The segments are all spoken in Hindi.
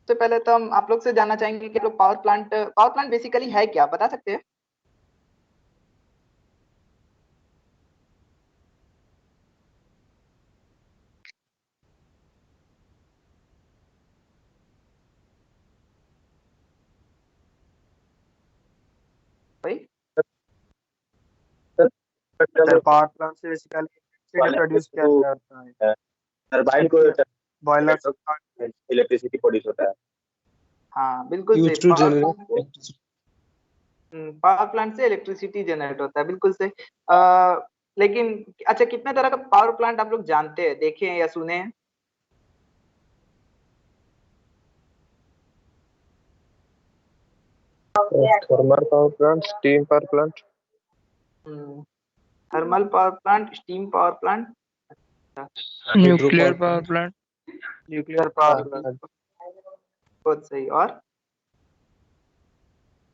सबसे पहले तो हम आप लोग से जानना चाहेंगे कि लोग पावर प्लांट बेसिकली है क्या, बता सकते हैं? भाई सर पावर प्लांट से बेसिकली इलेक्ट्रिसिटी प्रोड्यूस किया जाता है। टरबाइन को बॉयलर इलेक्ट्रिसिटी प्रोड्यूस होता है। हाँ बिल्कुल सही। used to generate electricity. Power plant से इलेक्ट्रिसिटी जनरेट होता है, बिल्कुल सही। लेकिन अच्छा, कितने तरह का पावर प्लांट आप लोग जानते हैं, देखे हैं या सुने हैं? Thermal power plant, steam power plant. Thermal power plant, steam power plant, nuclear power plant. Nuclear power plant. बहुत सही। और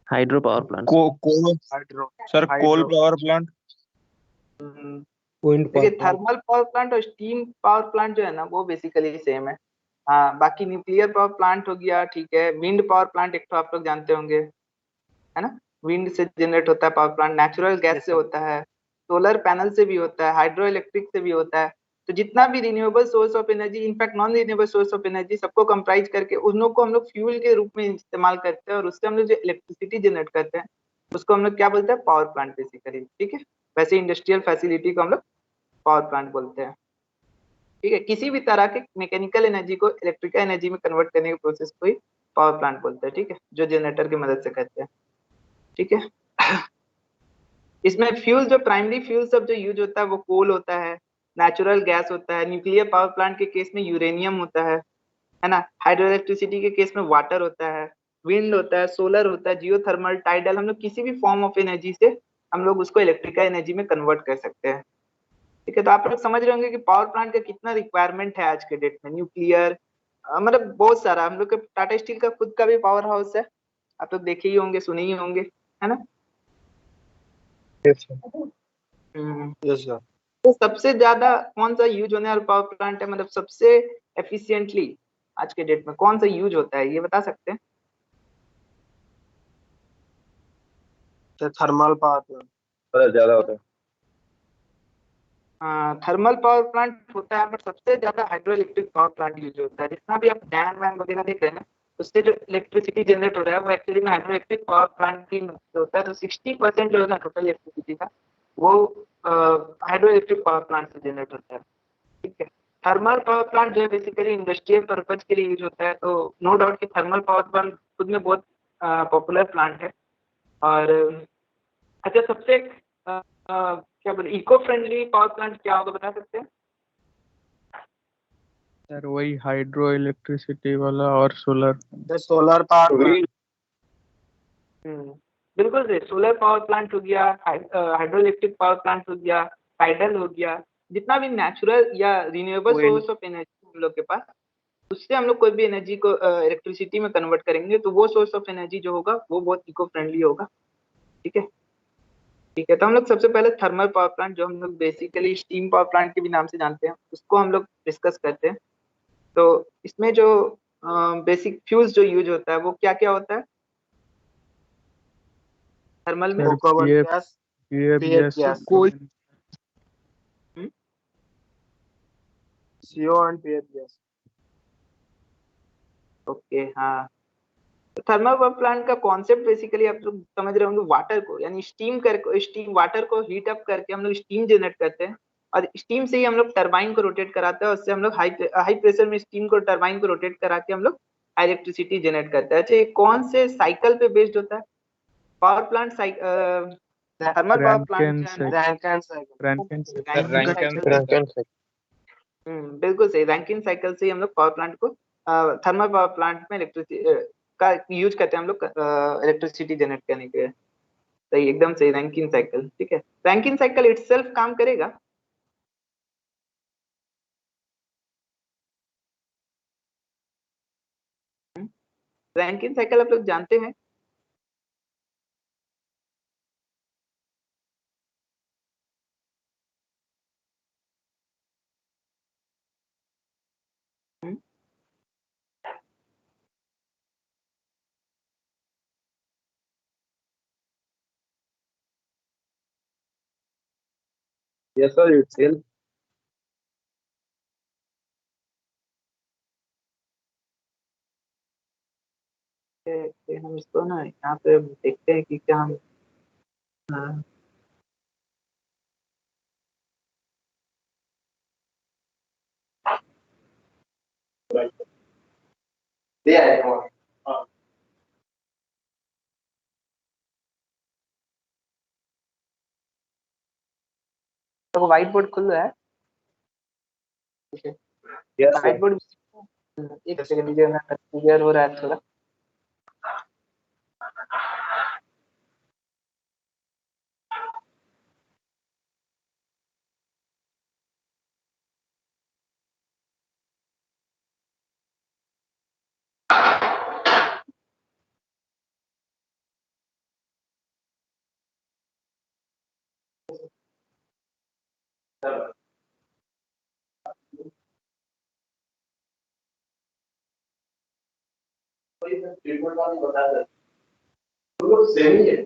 hydro power plant. Hydro sir coal power plant. देखिए थर्मल पावर प्लांट और स्टीम पावर प्लांट जो है ना वो बेसिकली सेम है। हाँ, बाकी न्यूक्लियर पावर प्लांट हो गया, ठीक है। विंड पावर प्लांट एक तो आप लोग जानते होंगे, है ना? विंड से जनरेट होता है पावर प्लांट, नेचुरल गैस से होता है, सोलर पैनल से भी होता है, हाइड्रो इलेक्ट्रिक से भी होता है। तो जितना भी renewable source of energy, in fact non renewable source of energy, सबको कंप्राइज करके उन लोग को हम लोग फ्यूल के रूप में इस्तेमाल करते हैं, और उससे हम लोग जो इलेक्ट्रिसिटी जनरेट करते हैं उसको हम लोग क्या बोलते हैं? पावर प्लांट बेसिकली, ठीक है। वैसे इंडस्ट्रियल फैसिलिटी को हम लोग पावर प्लांट बोलते हैं, ठीक है। किसी भी तरह के मैकेनिकल एनर्जी को इलेक्ट्रिकल एनर्जी में कन्वर्ट करने के प्रोसेस को ही पावर प्लांट बोलते हैं, ठीक है, जो जनरेटर की मदद से करते हैं, ठीक है। इसमें फ्यूल, जो प्राइमरी फ्यूल सब जो यूज होता है वो कोल होता है, नेचुरल गैस होता है, न्यूक्लियर पावर प्लांट के केस में यूरेनियम होता है ना, हाइड्रो इलेक्ट्रिसिटी के केस में वाटर होता है, विंड होता है, सोलर होता है, जियो थर्मल, टाइडल। हम लोग किसी भी फॉर्म ऑफ एनर्जी से हम लोग उसको इलेक्ट्रिकल एनर्जी में कन्वर्ट कर सकते हैं, ठीक है। तो आप लोग समझ रहे होंगे कि पावर प्लांट का कितना रिक्वायरमेंट है आज के डेट में। न्यूक्लियर मतलब बहुत सारा, हम लोग का टाटा स्टील का खुद का भी पावर हाउस है, आप लोग देखे ही होंगे, सुने ही होंगे, है ना? Yes, sir. Yes sir. तो सबसे ज्यादा कौन सा यूज होने वाला पावर प्लांट है, मतलब सबसे एफिशिएंटली आज के डेट में कौन सा यूज होता है, ये बता सकते हैं? थर्मल पावर प्लांट ज्यादा होता है। थर्मल पावर प्लांट होता है, बट सबसे ज्यादा hydro electric power plant use होता है। जितना भी आप डैम वैम वगैरह देख रहे हैं ना, उससे जो इलेक्ट्रिसिटी जनरेट हो रहा है वो एक्चुअली में हाइड्रो इलेक्ट्रिक पावर प्लांट की मदद से होता है। तो 60% जो है ना टोटल इलेक्ट्रिसिटी का, वो हाइड्रो इलेक्ट्रिक पावर प्लांट से जनरेट होता है, ठीक है। थर्मल पावर प्लांट जो है बेसिकली इंडस्ट्रियल पर्पज के लिए यूज होता है। तो नो डाउट कि थर्मल पावर प्लांट खुद में बहुत पॉपुलर प्लांट है। और अच्छा, सबसे क्या बोले, इको फ्रेंडली पावर प्लांट क्या होगा, बता सकते हैं? सर वही हाइड्रो इलेक्ट्रिसिटी वाला और सोलर। Solar power plant. बिल्कुल सही। सोलर पावर प्लांट हो गया, हाइड्रो इलेक्ट्रिक पावर प्लांट हो गया, टाइडल हो गया, जितना भी नेचुरल या रिन्यूएबल सोर्स ऑफ एनर्जी हम लोग के पास, उससे हम लोग कोई भी एनर्जी को इलेक्ट्रिसिटी में कन्वर्ट करेंगे तो वो सोर्स ऑफ एनर्जी जो होगा वो बहुत इको फ्रेंडली होगा, ठीक है। ठीक है, तो हम लोग सबसे पहले थर्मल पावर प्लांट, जो हम लोग बेसिकली स्टीम पावर प्लांट के भी नाम से जानते हैं, उसको हम लोग डिस्कस करते हैं। तो इसमें जो बेसिक फ्यूल्स जो यूज होता है वो क्या क्या होता है थर्मल में? Gas, gas, CO and PF gas. Okay, हाँ। तो थर्मल पावर प्लांट का कॉन्सेप्ट बेसिकली आप लोग समझ रहे होंगे, वाटर को यानी स्टीम वाटर को हीट अप करके हम लोग स्टीम जनरेट करते हैं, और स्टीम से ही हम लोग टरबाइन को रोटेट कराते हैं, उससे हम लोग हाई प्रेशर में स्टीम को, टरबाइन को रोटेट करा के हम लोग इलेक्ट्रिसिटी जनरेट करते हैं। अच्छा, ये कौन से साइकिल पे बेस्ड होता है power plant? Thermal power plant बिल्कुल सही, रैंकिन साइकिल से ही हम लोग पावर प्लांट को, थर्मल पावर प्लांट में इलेक्ट्रिसिटी का यूज करते हैं हम लोग इलेक्ट्रिसिटी जनरेट करने के लिए। सही, एकदम सही, रैंकिन साइकिल, ठीक है। रैंकिन साइकिल इटसेल्फ काम करेगा। रैंकिन साइकिल आप लोग जानते हैं? Yes, sir, it's still. हम इसको ना यहाँ पे देखते हैं कि क्या हम दे आए हम। तो व्हाइट बोर्ड खुल रहा है। Yes, white sir. बोर्ड एक सेकंड दीजिए, मैं क्लियर हो रहा है थोड़ा। सेम ही है।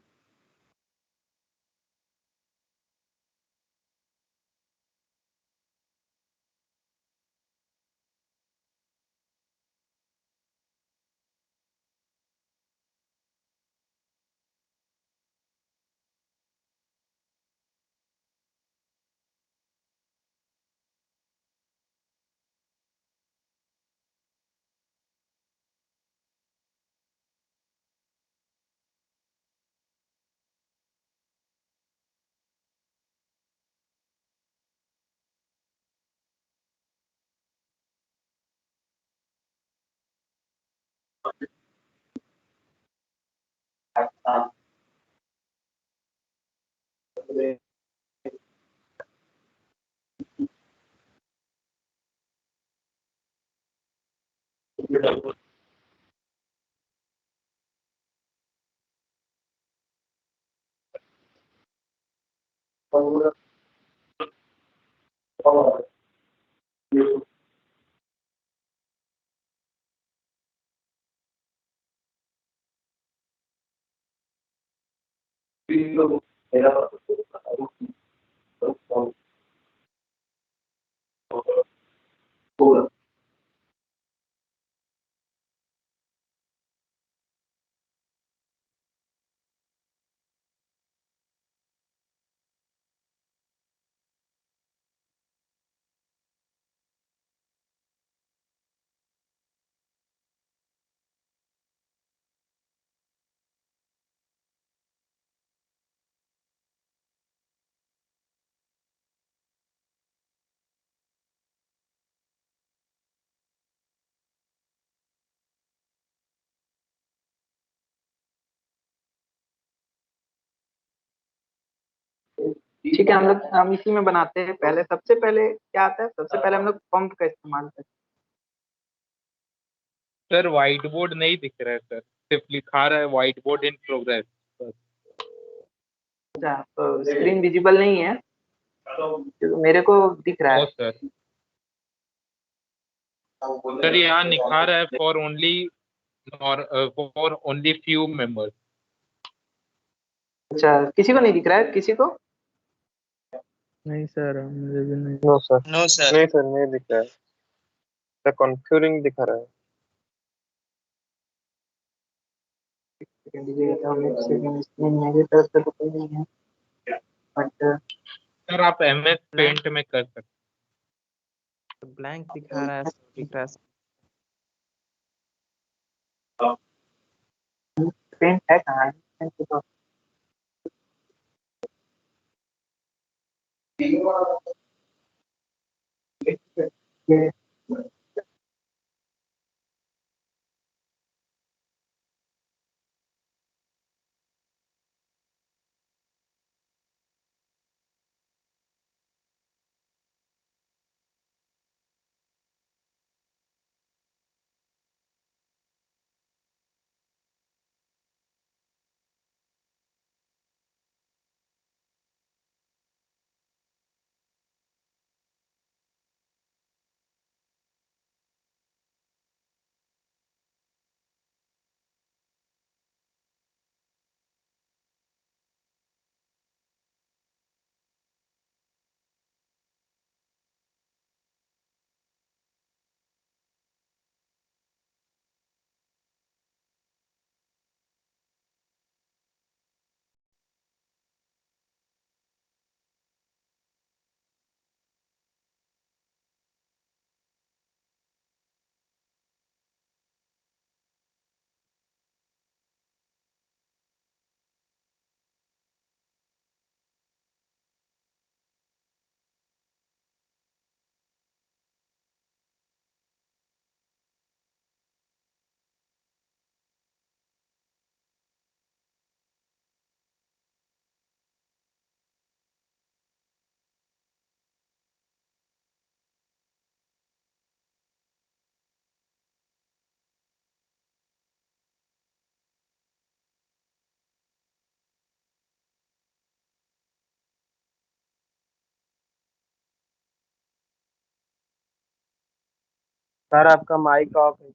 ठीक है, हम इसी में बनाते हैं। पहले सबसे पहले क्या आता है, सबसे पहले हम लोग पंप का इस्तेमाल करते सर व्हाइट बोर्ड नहीं दिख रहा है सर, सिर्फ लिखा रहा है व्हाइट बोर्ड इन प्रोग्रेस। हैं। अच्छा, तो स्क्रीन विजिबल नहीं है क्योंकि मेरे को दिख रहा नो है। सर, सर यहाँ लिखा रहा है फॉर ओनली फ्यू मेंबर्स। अच्छा, किसी को नहीं दिख रहा है, किसी को? नहीं सर, मुझे भी नहीं। नो सर, नहीं सर, नहीं दिख रहा है, द कॉन्फ़िगरिंग दिखा रहा है। स्क्रीन मेरे तरफ से तो कोई नहीं है, बट सर आप MS पेंट में कर सकते ब्लैंक दिखा रहा है, दिख रहा है। पेंट है कहाँ है? पेंट तो ये सर आपका माइक ऑफ है।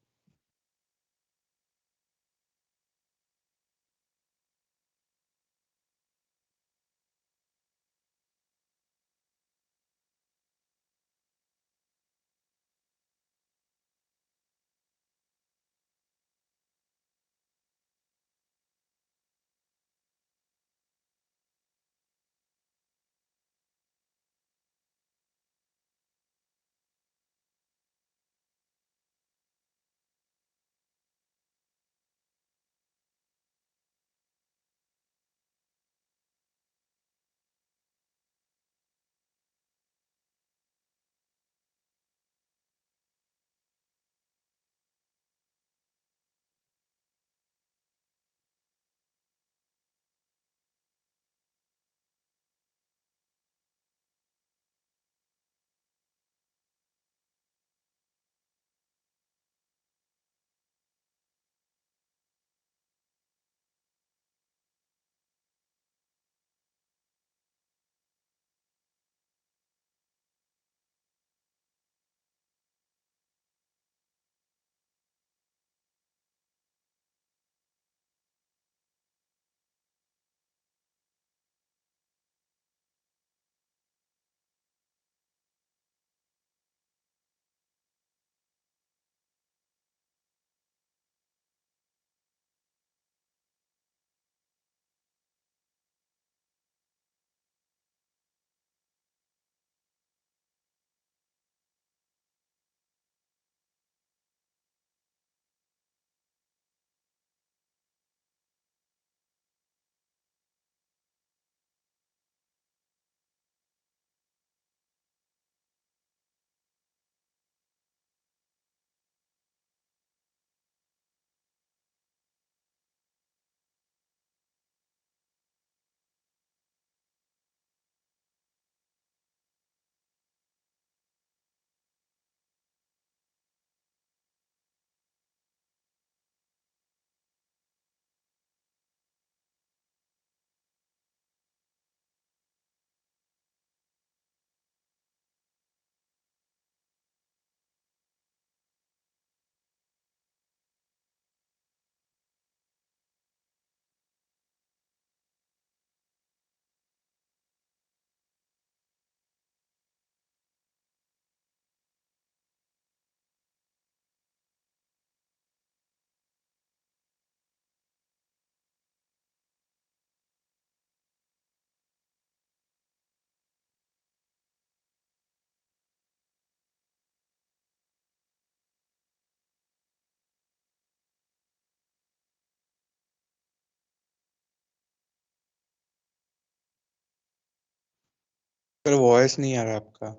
सर वॉइस नहीं आ रहा आपका।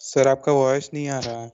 सर आपका वॉइस नहीं आ रहा।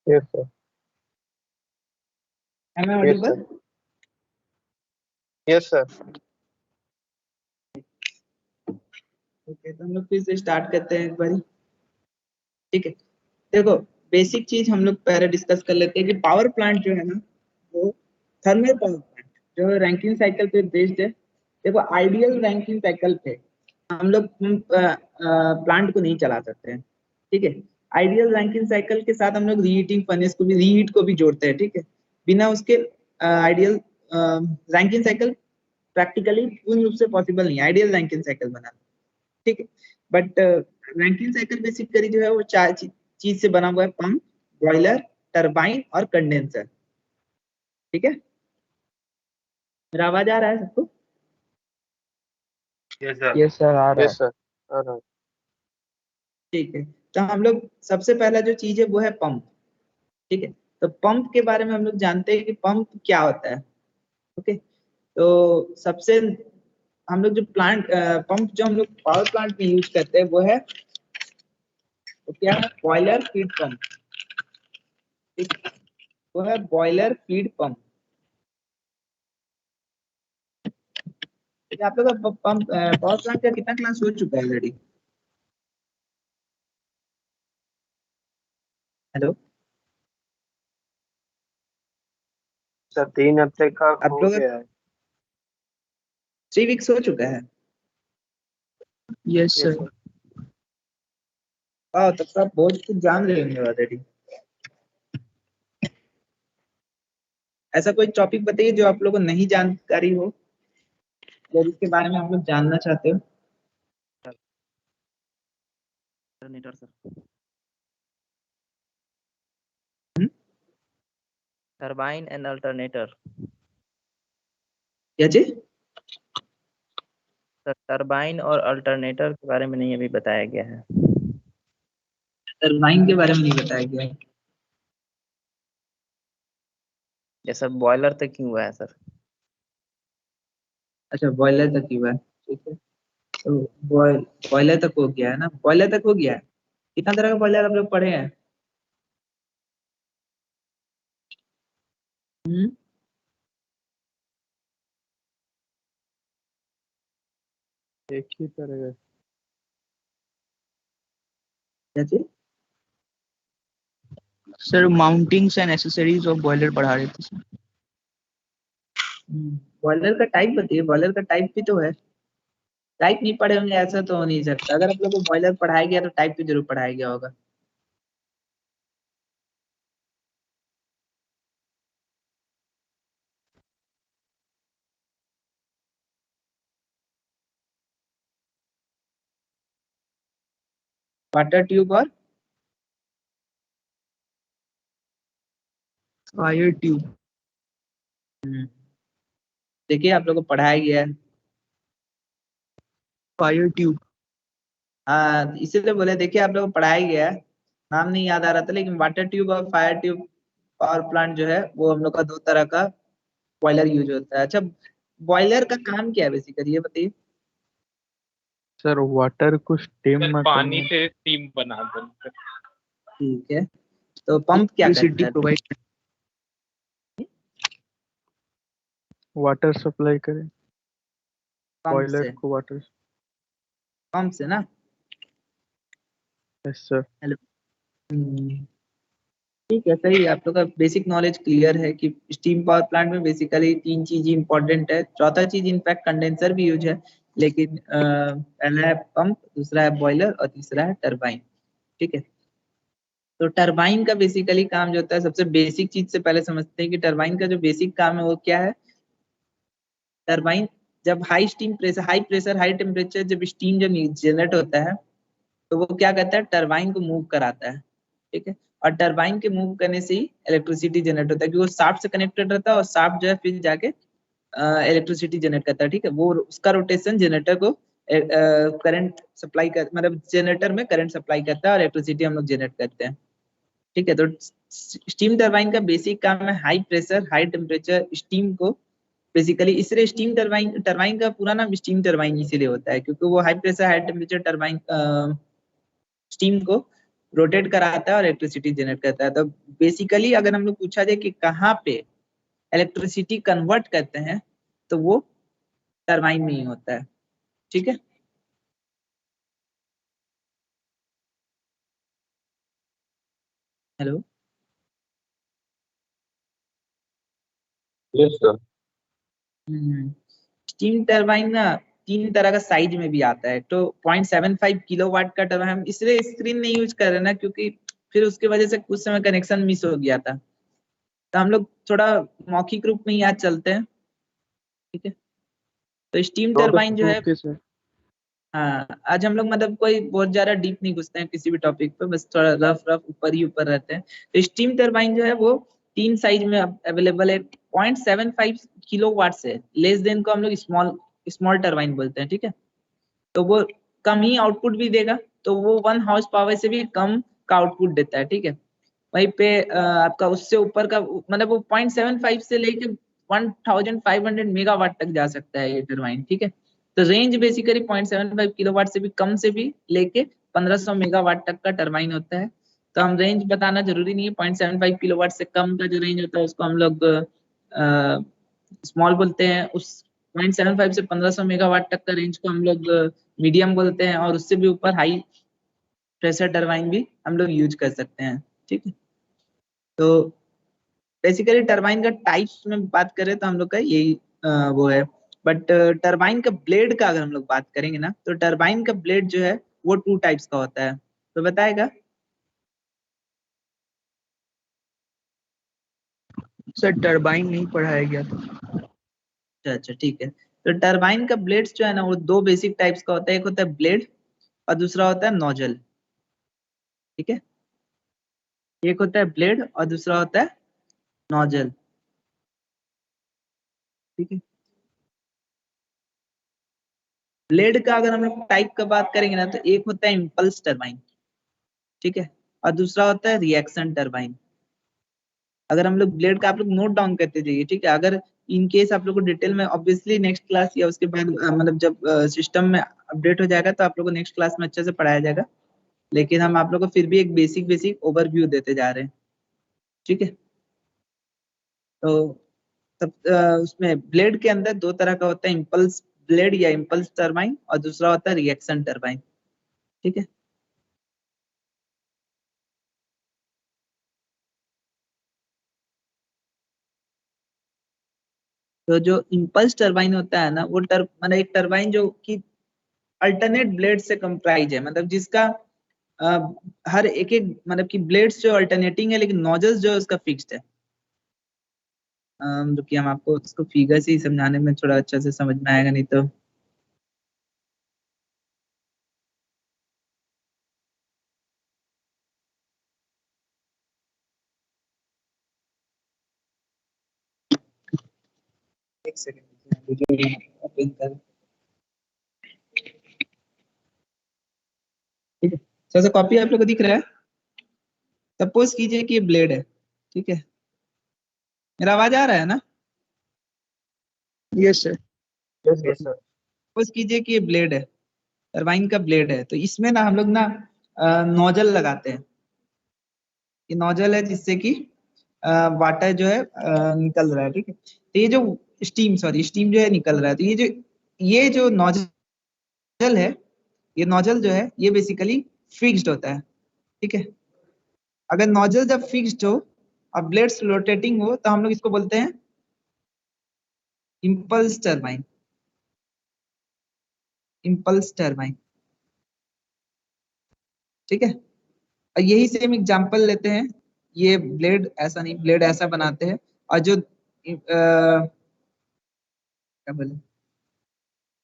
Yes, sir. Am I Yes, audible? sir. Yes, sir. Okay, तो हम लोग फिर से स्टार्ट करते हैं एक बारी। ठीक है, देखो बेसिक चीज हम लोग पहले डिस्कस कर लेते हैं कि पावर प्लांट जो है ना, वो थर्मल पावर प्लांट जो रैंकिन साइकिल पे बेस्ड है। देखो आइडियल रैंकिन साइकिल पे हम लोग प्लांट को नहीं चला सकते हैं। ठीक है, आइडियल रैंकिन साइकिल के साथ हम लोग रीहीटिंग फर्नेस को भी, रीहीट को भी जोड़ते हैं। ठीक है, बिना उसके आइडियल रैंकिन साइकिल प्रैक्टिकली पूर्ण रूप से पॉसिबल नहीं है आइडियल रैंकिन साइकिल बनाना। ठीक है, बट रैंकिन साइकिल बेसिकली जो है वो चार चीज से बना हुआ है: पंप, बॉयलर, टरबाइन और कंडेंसर। ठीक है, मेरा आवाज आ रहा है सबको? Yes, sir. Yes, sir. आ रहा Yes, है। sir. All right. ठीक है, तो हम लोग सबसे पहला जो चीज है वो है पंप। ठीक है, तो पंप के बारे में हम लोग जानते हैं कि पंप क्या होता है। ओके, तो सबसे हम लोग जो प्लांट पंप जो हम लोग पावर प्लांट में यूज करते हैं वो है, तो क्या है, बॉयलर फीड पंप। ठीक है, वो है बॉयलर फीड पंप। आप लोग का पंप पावर प्लांट का कितना क्लास हो चुका है ऑलरेडी? हेलो, सर 3 हफ्ते का आप हो लोग गया है। 3 वीक्स हो चुका है? Yes sir. हाँ, तब तो आप बहुत कुछ जान रहे होंगे ऑलरेडी। ऐसा कोई टॉपिक बताइए जो आप लोगों को नहीं जानकारी हो या जिसके बारे में आप लोग जानना चाहते हो। Alternator sir, hmm? Turbine and alternator. क्या चीज? सर टरबाइन और अल्टरनेटर के बारे में नहीं अभी बताया गया है। टरबाइन के बारे में नहीं बताया गया है। ये सर बॉयलर तक क्यों हुआ है सर? अच्छा, बॉयलर तक ही हुआ है। ठीक है, तो बॉयलर तक हो गया है ना, बॉयलर तक हो गया है। कितना तरह का बॉयलर आप लोग पढ़े हैं? हम्म, एक ही तरह का। क्या चीज? Sir mountings and accessories of boiler पढ़ा रहे थे सर। बॉयलर का टाइप बताइए, बॉयलर का टाइप भी तो है। टाइप नहीं पढ़े होंगे ऐसा तो हो नहीं सकता। अगर आप लोग को बॉयलर पढ़ाया गया तो टाइप तो जरूर पढ़ाया गया होगा। वाटर ट्यूब और फायर ट्यूब। देखिए आप लोग को पढ़ाया गया है। Fire tube. हाँ, इसीलिए बोले, देखिए आप लोग को पढ़ाया गया है। नाम नहीं याद आ रहा था, लेकिन वाटर ट्यूब और फायर ट्यूब पावर प्लांट जो है वो हम लोग का 2 तरह का बॉयलर यूज होता है। अच्छा, बॉयलर का काम क्या है बेसिकली, ये बताइए। सर वाटर को स्टीम सर में पानी कन्वर्ट। से स्टीम बना दो सर। ठीक है, तो पंप क्या करता इलेक्ट्रिसिटी है? प्रोवाइड। वाटर सप्लाई करें पंप बॉयलर से, को वाटर। पंप से ना। Yes sir. हेलो, ठीक है, सही है। आप लोग का बेसिक नॉलेज क्लियर है कि स्टीम पावर प्लांट में बेसिकली 3 चीज इंपॉर्टेंट है। चौथा चीज इनफैक्ट कंडेंसर भी यूज है, लेकिन पहला है पंप, दूसरा है बॉयलर और तीसरा है टरबाइन। ठीक है, तो टरबाइन का बेसिकली काम जो होता है, सबसे बेसिक चीज से पहले समझते हैं कि टरबाइन का जो बेसिक काम है वो क्या है। टरबाइन जब high steam pressure, high pressure high temperature जब स्टीम जब जनरेट होता है तो वो क्या करता है, टरबाइन को मूव कराता है। ठीक है, और टरबाइन के मूव करने से ही इलेक्ट्रिसिटी जनरेट होता है, क्योंकि वो शाफ्ट से कनेक्टेड रहता है और शाफ्ट जो है फिर जाके इलेक्ट्रिसिटी जनरेट करता है। ठीक है, वो उसका रोटेशन जनरेटर को करंट सप्लाई कर, मतलब जनरेटर में करंट सप्लाई करता है और इलेक्ट्रिसिटी हम लोग जनरेट करते हैं। ठीक है, तो स्टीम टरबाइन का बेसिक काम है high pressure high temperature steam को बेसिकली, इसलिए स्टीम टरबाइन, टरबाइन का पूरा नाम स्टीम टरबाइन इसीलिए होता है क्योंकि वो high pressure high temperature turbine steam को रोटेट कराता है और इलेक्ट्रिसिटी जनरेट करता है। तो बेसिकली अगर हम लोग पूछा जाए कि कहाँ पे इलेक्ट्रिसिटी कन्वर्ट करते हैं तो वो टरबाइन में ही होता है। ठीक है, hello. Yes sir. Steam turbine ना 3 तरह का साइज में भी आता है। तो 0.75 किलोवाट का टरबाइन, हम इसलिए स्क्रीन नहीं यूज कर रहे ना क्योंकि फिर उसके वजह से कुछ समय कनेक्शन मिस हो गया था, तो हम लोग थोड़ा मौखिक रूप में ही आज चलते हैं। ठीक है, तो स्टीम टरबाइन जो है, ओके सर। हाँ आज हम लोग मतलब कोई बहुत ज्यादा डीप नहीं घुसते हैं किसी भी टॉपिक पे, बस थोड़ा रफ रफ ऊपर ही ऊपर रहते हैं। तो स्टीम टरबाइन जो है वो 3 साइज में अवेलेबल है। 0.75 किलोवाट से लेस देन को हम लोग स्मॉल स्मॉल टरबाइन बोलते हैं। ठीक है, तो वो कम ही आउटपुट भी देगा, तो वो 1 हॉर्स पावर से भी कम का आउटपुट देता है। ठीक है, वहीं पे आपका उससे ऊपर का मतलब वो 0.75 से लेके 1500 मेगावाट तक जा सकता है ये टरबाइन। ठीक है, तो रेंज बेसिकली 0.75 किलोवाट से भी कम से भी लेके 1500 मेगावाट तक का टरबाइन होता है। तो हम रेंज बताना जरूरी नहीं है, 0.75 किलोवाट से कम का जो रेंज होता है उसको हम लोग स्मॉल बोलते हैं, उस 0.75 से 1500 मेगावाट तक का रेंज को हम लोग मीडियम बोलते हैं, और उससे भी ऊपर हाई प्रेशर टरबाइन भी हम लोग यूज कर सकते हैं। ठीक है, तो बेसिकली टरबाइन का टाइप्स में बात करें तो हम लोग का यही वो है। बट टरबाइन का ब्लेड का अगर हम लोग बात करेंगे ना, तो टरबाइन का ब्लेड जो है वो 2 टाइप्स का होता है। तो बताएगा सर टरबाइन नहीं पढ़ाया गया था। अच्छा अच्छा, ठीक है। तो टरबाइन का ब्लेड्स जो है ना वो 2 बेसिक टाइप्स का होता है, एक होता है ब्लेड और दूसरा होता है नोजल। ठीक है, एक होता है ब्लेड और दूसरा होता है नोजल। ठीक है, ब्लेड का अगर हम लोग टाइप का बात करेंगे ना, तो एक होता है इम्पल्स टरबाइन। ठीक है, और दूसरा होता है रिएक्शन टरबाइन। अगर हम लोग ब्लेड का आप लोग नोट डाउन करते जाइए। ठीक है, अगर इन केस आप लोग को डिटेल में ऑब्वियसली नेक्स्ट क्लास या उसके बाद मतलब जब सिस्टम में अपडेट हो जाएगा तो आप लोग को नेक्स्ट क्लास में अच्छे से पढ़ाया जाएगा, लेकिन हम आप लोग को फिर भी एक बेसिक बेसिक ओवरव्यू देते जा रहे हैं। ठीक है, तो तब उसमें ब्लेड के अंदर 2 तरह का होता है, इम्पल्स ब्लेड या इम्पल्स टरबाइन, और दूसरा होता है रिएक्शन टरबाइन। ठीक है, तो जो इम्पल्स टरबाइन होता है ना वो मतलब एक टरबाइन जो कि अल्टरनेट ब्लेड से कंप्राइज है, मतलब जिसका हर एक एक मतलब कि ब्लेड्स जो अल्टरनेटिंग है लेकिन नोजल्स जो है उसका फिक्स्ड है। जो कि हम आपको उसको फिगर से ही समझाने में थोड़ा अच्छा से समझ में आएगा, नहीं तो एक सेकंड। ठीक है, सबसे कॉपी आप लोग को दिख रहा है। सपोज कीजिए कि ये ब्लेड है। ठीक है, मेरा आवाज आ रहा है ना? Yes sir. Yes sir. Suppose कीजिए कि ये ब्लेड है, टरबाइन का ब्लेड है, तो इसमें ना हम लोग ना नोजल लगाते हैं। ये नोजल है जिससे कि वाटर जो है निकल रहा है। ठीक है, तो ये जो स्टीम जो है निकल रहा है, तो ये जो नोजल है, ये नोजल जो है ये बेसिकली फिक्स्ड होता है। ठीक है, अगर नोजल जब फिक्स्ड हो और ब्लेड्स रोटेटिंग हो तो हम लोग इसको बोलते हैं इम्पल्स टरबाइन। Impulse turbine. ठीक है, और यही सेम एग्जांपल लेते हैं। ये ब्लेड ऐसा नहीं, ब्लेड ऐसा बनाते हैं, और जो क्या बोले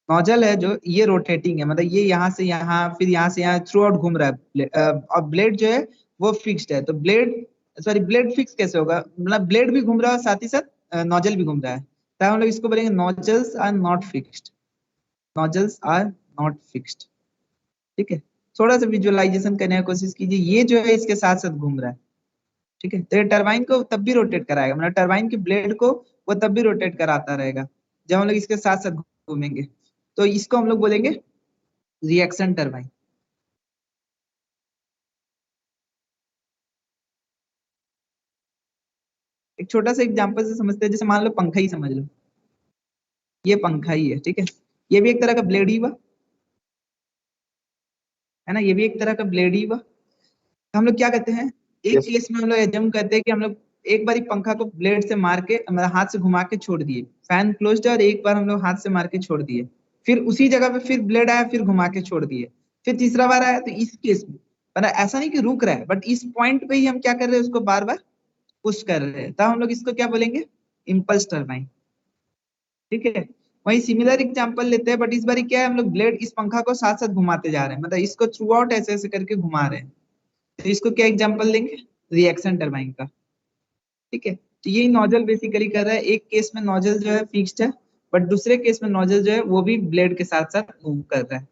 नोजल है जो ये रोटेटिंग है, मतलब ये यहाँ से यहाँ फिर यहाँ से यहाँ थ्रू आउट घूम रहा है। और ब्लेड जो है वो फिक्स्ड है। तो ब्लेड फिक्स कैसे होगा, मतलब ब्लेड भी घूम रहा है साथ ही साथ नोजल भी घूम रहा है, तो हम लोग इसको बोलेंगे nozzles are not fixed. Nozzles are not fixed. ठीक है, थोड़ा सा विजुअलाइजेशन करने की कोशिश कीजिए। ये जो है इसके साथ साथ घूम रहा है। ठीक है, तो ये टरबाइन को तब भी रोटेट कराएगा, मतलब टरबाइन के ब्लेड को वो तब भी रोटेट कराता रहेगा जब हम लोग इसके साथ साथ घूमेंगे। तो इसको हम लोग बोलेंगे रिएक्शन टरबाइन। एक छोटा सा एग्जांपल से समझते हैं, जैसे मान लो पंखा ही समझ लो, ये पंखा ही है, ठीक है, ये भी एक तरह का ब्लेड ही हुआ, है ना, ये भी एक तरह का ब्लेड ही हुआ। तो हम लोग क्या करते हैं, एक Yes. केस में हम लोग एज्यूम करते हैं कि हम लोग एक बार पंखा को ब्लेड से मार के मतलब हाथ से घुमा के छोड़ दिए, फैन क्लोज्ड है और एक बार हम लोग हाथ से मार के छोड़ दिए, फिर उसी जगह पे फिर ब्लेड आया, फिर घुमा के छोड़ दिए, फिर तीसरा बार आया। तो इस केस में मतलब ऐसा नहीं कि रुक रहा है, बट इस पॉइंट पे ही हम क्या कर रहे हैं, उसको बार बार पुश कर रहे हैं, तब हम लोग इसको क्या बोलेंगे, इम्पल्स टरबाइन, ठीक है। वही सिमिलर एग्जांपल लेते हैं, बट इस बार क्या है, हम लोग ब्लेड इस पंखा को साथ साथ घुमाते जा रहे हैं, मतलब इसको थ्रू आउट ऐसे ऐसे करके घुमा रहे हैं, तो इसको क्या एग्जांपल देंगे, रिएक्शन टरबाइन का, ठीक है। तो यही नोजल बेसिकली कर रहा है, एक केस में नोजल जो है फिक्स्ड है, बट दूसरे केस में नोजल जो है वो भी ब्लेड के साथ साथ मूव कर रहा है,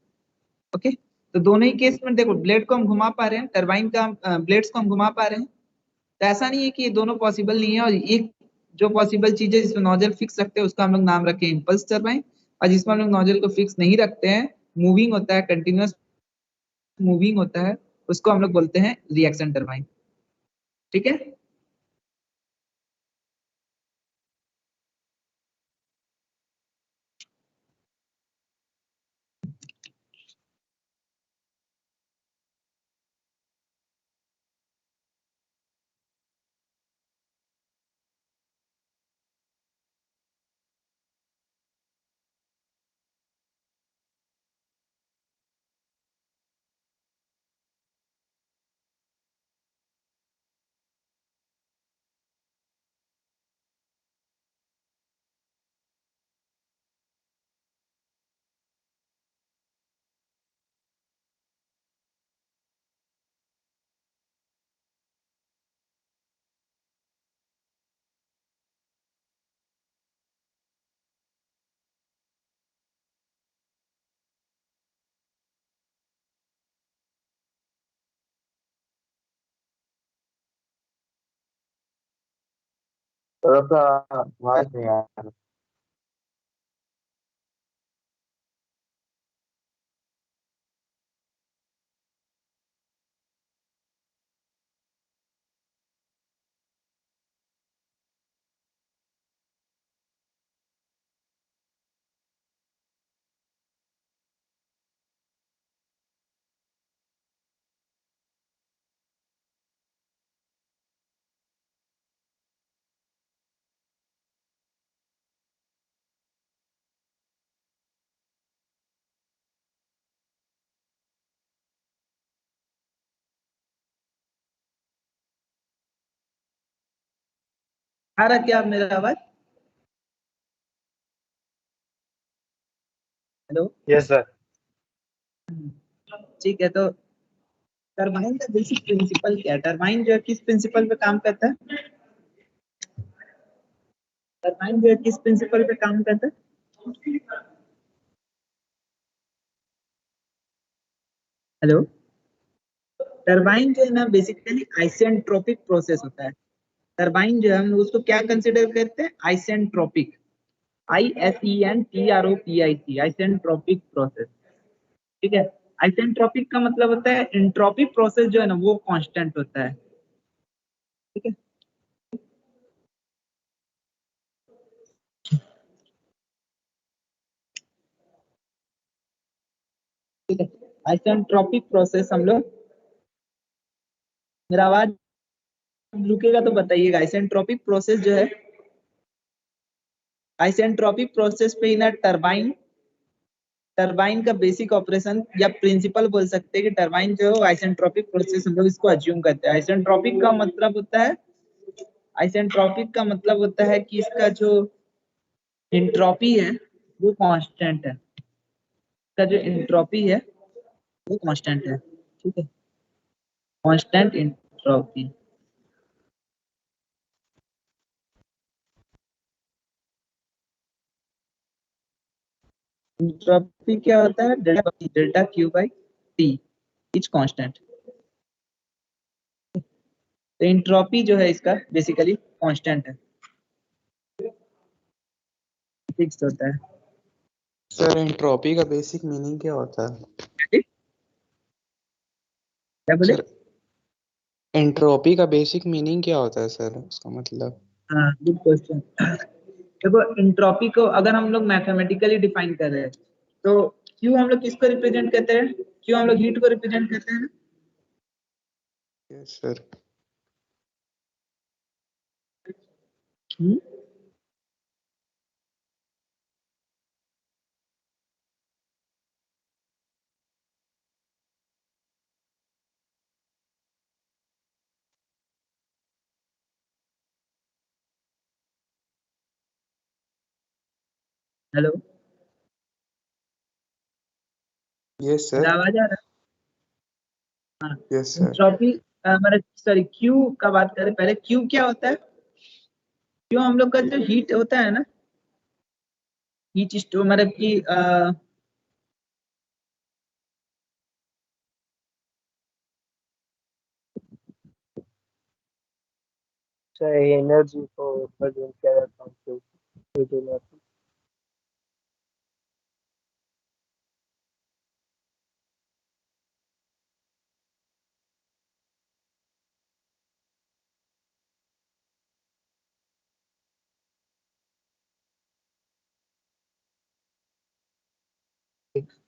ओके। तो दोनों ही केस में देखो ब्लेड को हम घुमा पा रहे हैं, टरबाइन का ब्लेड्स को हम घुमा पा रहे हैं, तो ऐसा नहीं है कि ये दोनों पॉसिबल नहीं है, और एक जो पॉसिबल चीज है जिसमें नोजल फिक्स रखते हैं उसका हम लोग नाम रखे हैं इम्पल्स टरबाइन, और जिसमें हम लोग नोजल को फिक्स नहीं रखते हैं, मूविंग होता है, कंटिन्यूअस मूविंग होता है, उसको हम लोग बोलते हैं रिएक्शन टरबाइन, ठीक है। थोड़ा सा आवाज नहीं आ रहा। आ रहा क्या मेरा आवाज, हेलो, यस सर। ठीक है। तो टरबाइन का बेसिक प्रिंसिपल क्या है, टरबाइन जो है किस प्रिंसिपल पे काम करता है, टरबाइन जो है किस प्रिंसिपल पे काम करता है, हेलो। टरबाइन जो है ना बेसिकली आइसेंट्रोपिक प्रोसेस होता है, टरबाइन जो है हम उसको क्या कंसिडर करते हैं, आइसेंट्रोपिक, ISENTROPIC, आइसेंट्रोपिक प्रोसेस, ठीक है। आइसेंट्रोपिक का मतलब होता है एंट्रोपी प्रोसेस जो है ना वो कांस्टेंट होता है, ठीक है। ठीक है, आइसेंट्रोपिक प्रोसेस हम लोग, मेरा आवाज रुकेगा तो बताइएगा। आइसेंट्रोपिक प्रोसेस जो है, आइसेंट्रोपिक प्रोसेस पे ही ना टरबाइन, टरबाइन का बेसिक ऑपरेशन या प्रिंसिपल बोल सकते हैं कि टरबाइन जो है आइसेंट्रोपिक प्रोसेस हम लोग इसको अज्यूम करते हैं। आइसेंट्रोपिक का मतलब होता है, आइसेंट्रोपिक का मतलब होता है कि इसका जो एंट्रोपी है वो कांस्टेंट है, इसका जो एंट्रोपी है वो कांस्टेंट है, ठीक है, कांस्टेंट एंट्रोपी। एंट्रोपी क्या होता है, delta Q by T, etch constant. तो एंट्रोपी जो है इसका बेसिकली कांस्टेंट है, फिक्स होता है। सर एंट्रोपी का बेसिक मीनिंग क्या होता है? क्या बोले, सर एंट्रोपी का बेसिक मीनिंग क्या होता है सर, उसका मतलब? हाँ, गुड क्वेश्चन। देखो एंट्रोपी को अगर हम लोग मैथमेटिकली डिफाइन कर रहे हैं तो क्यू हम लोग किसको रिप्रेजेंट करते हैं? क्यू हम लोग हीट को रिप्रेजेंट करते हैं ना? Yes sir. हेलो, यस मेरा सर। आवाज आ रहा है? हाँ, यस सर। एंट्रोपी हमारा, सॉरी, क्यू का बात करें पहले। क्यू क्या होता है? क्यू हम लोग का जो हीट होता है ना, हीट स्टोर, मतलब कि एनर्जी को प्रेजेंट किया जाता है हीट एनर्जी।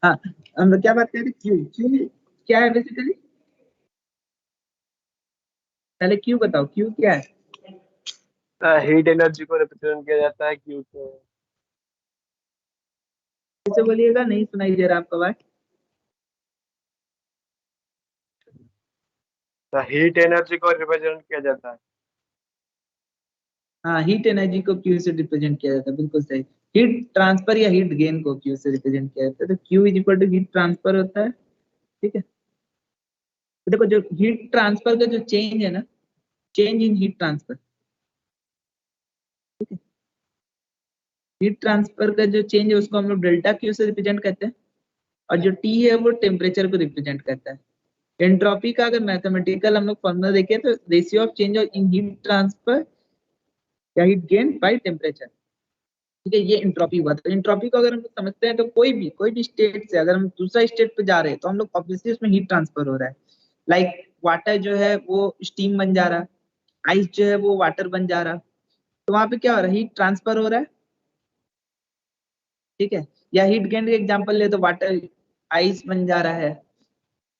हाँ, हम लोग क्या बात कर रहे थे? क्यू, क्यू क्या है बेसिकली? पहले क्यू बताओ, क्यू क्या है? हीट एनर्जी को रिप्रेजेंट किया जाता है क्यू से। कैसे बोलिएगा, नहीं सुनाई दे रहा आपका बात। हीट एनर्जी को रिप्रेजेंट किया जाता है। हाँ, हीट एनर्जी को क्यू से रिप्रेजेंट किया जाता है, बिल्कुल सही। हीट ट्रांसफर या हीट गेन को क्यू से रिप्रेजेंट किया जाता है, तो Q is equal to heat transfer होता है। ठीक है, तो देखो जो हीट ट्रांसफर का जो चेंज है ना, चेंज इन हीट ट्रांसफर, ठीक है, हीट ट्रांसफर का जो चेंज है उसको हम लोग डेल्टा क्यू से रिप्रेजेंट करते हैं, और जो टी है वो टेम्परेचर को रिप्रेजेंट करता है। एंट्रोपी का अगर मैथमेटिकल हम लोग फॉर्मूला देखें तो ratio of change in heat transfer या हीट गेन बाय टेम्परेचर। ठीक है, ये एंट्रोपी हुआ। तो एंट्रोपी को अगर हम लोग समझते हैं तो कोई भी स्टेट से अगर हम दूसरा स्टेट पे जा रहे हैं तो हम लोग ऑब्वियसली उसमें हीट ट्रांसफर हो रहा है। लाइक वाटर जो है वो स्टीम बन जा रहा है, आइस जो है वो वाटर बन जा रहा है, तो वहां पे क्या हो रहा है? हीट ट्रांसफर हो रहा है। ठीक है, या हीट गेन का एग्जांपल ले तो वाटर आइस बन जा रहा है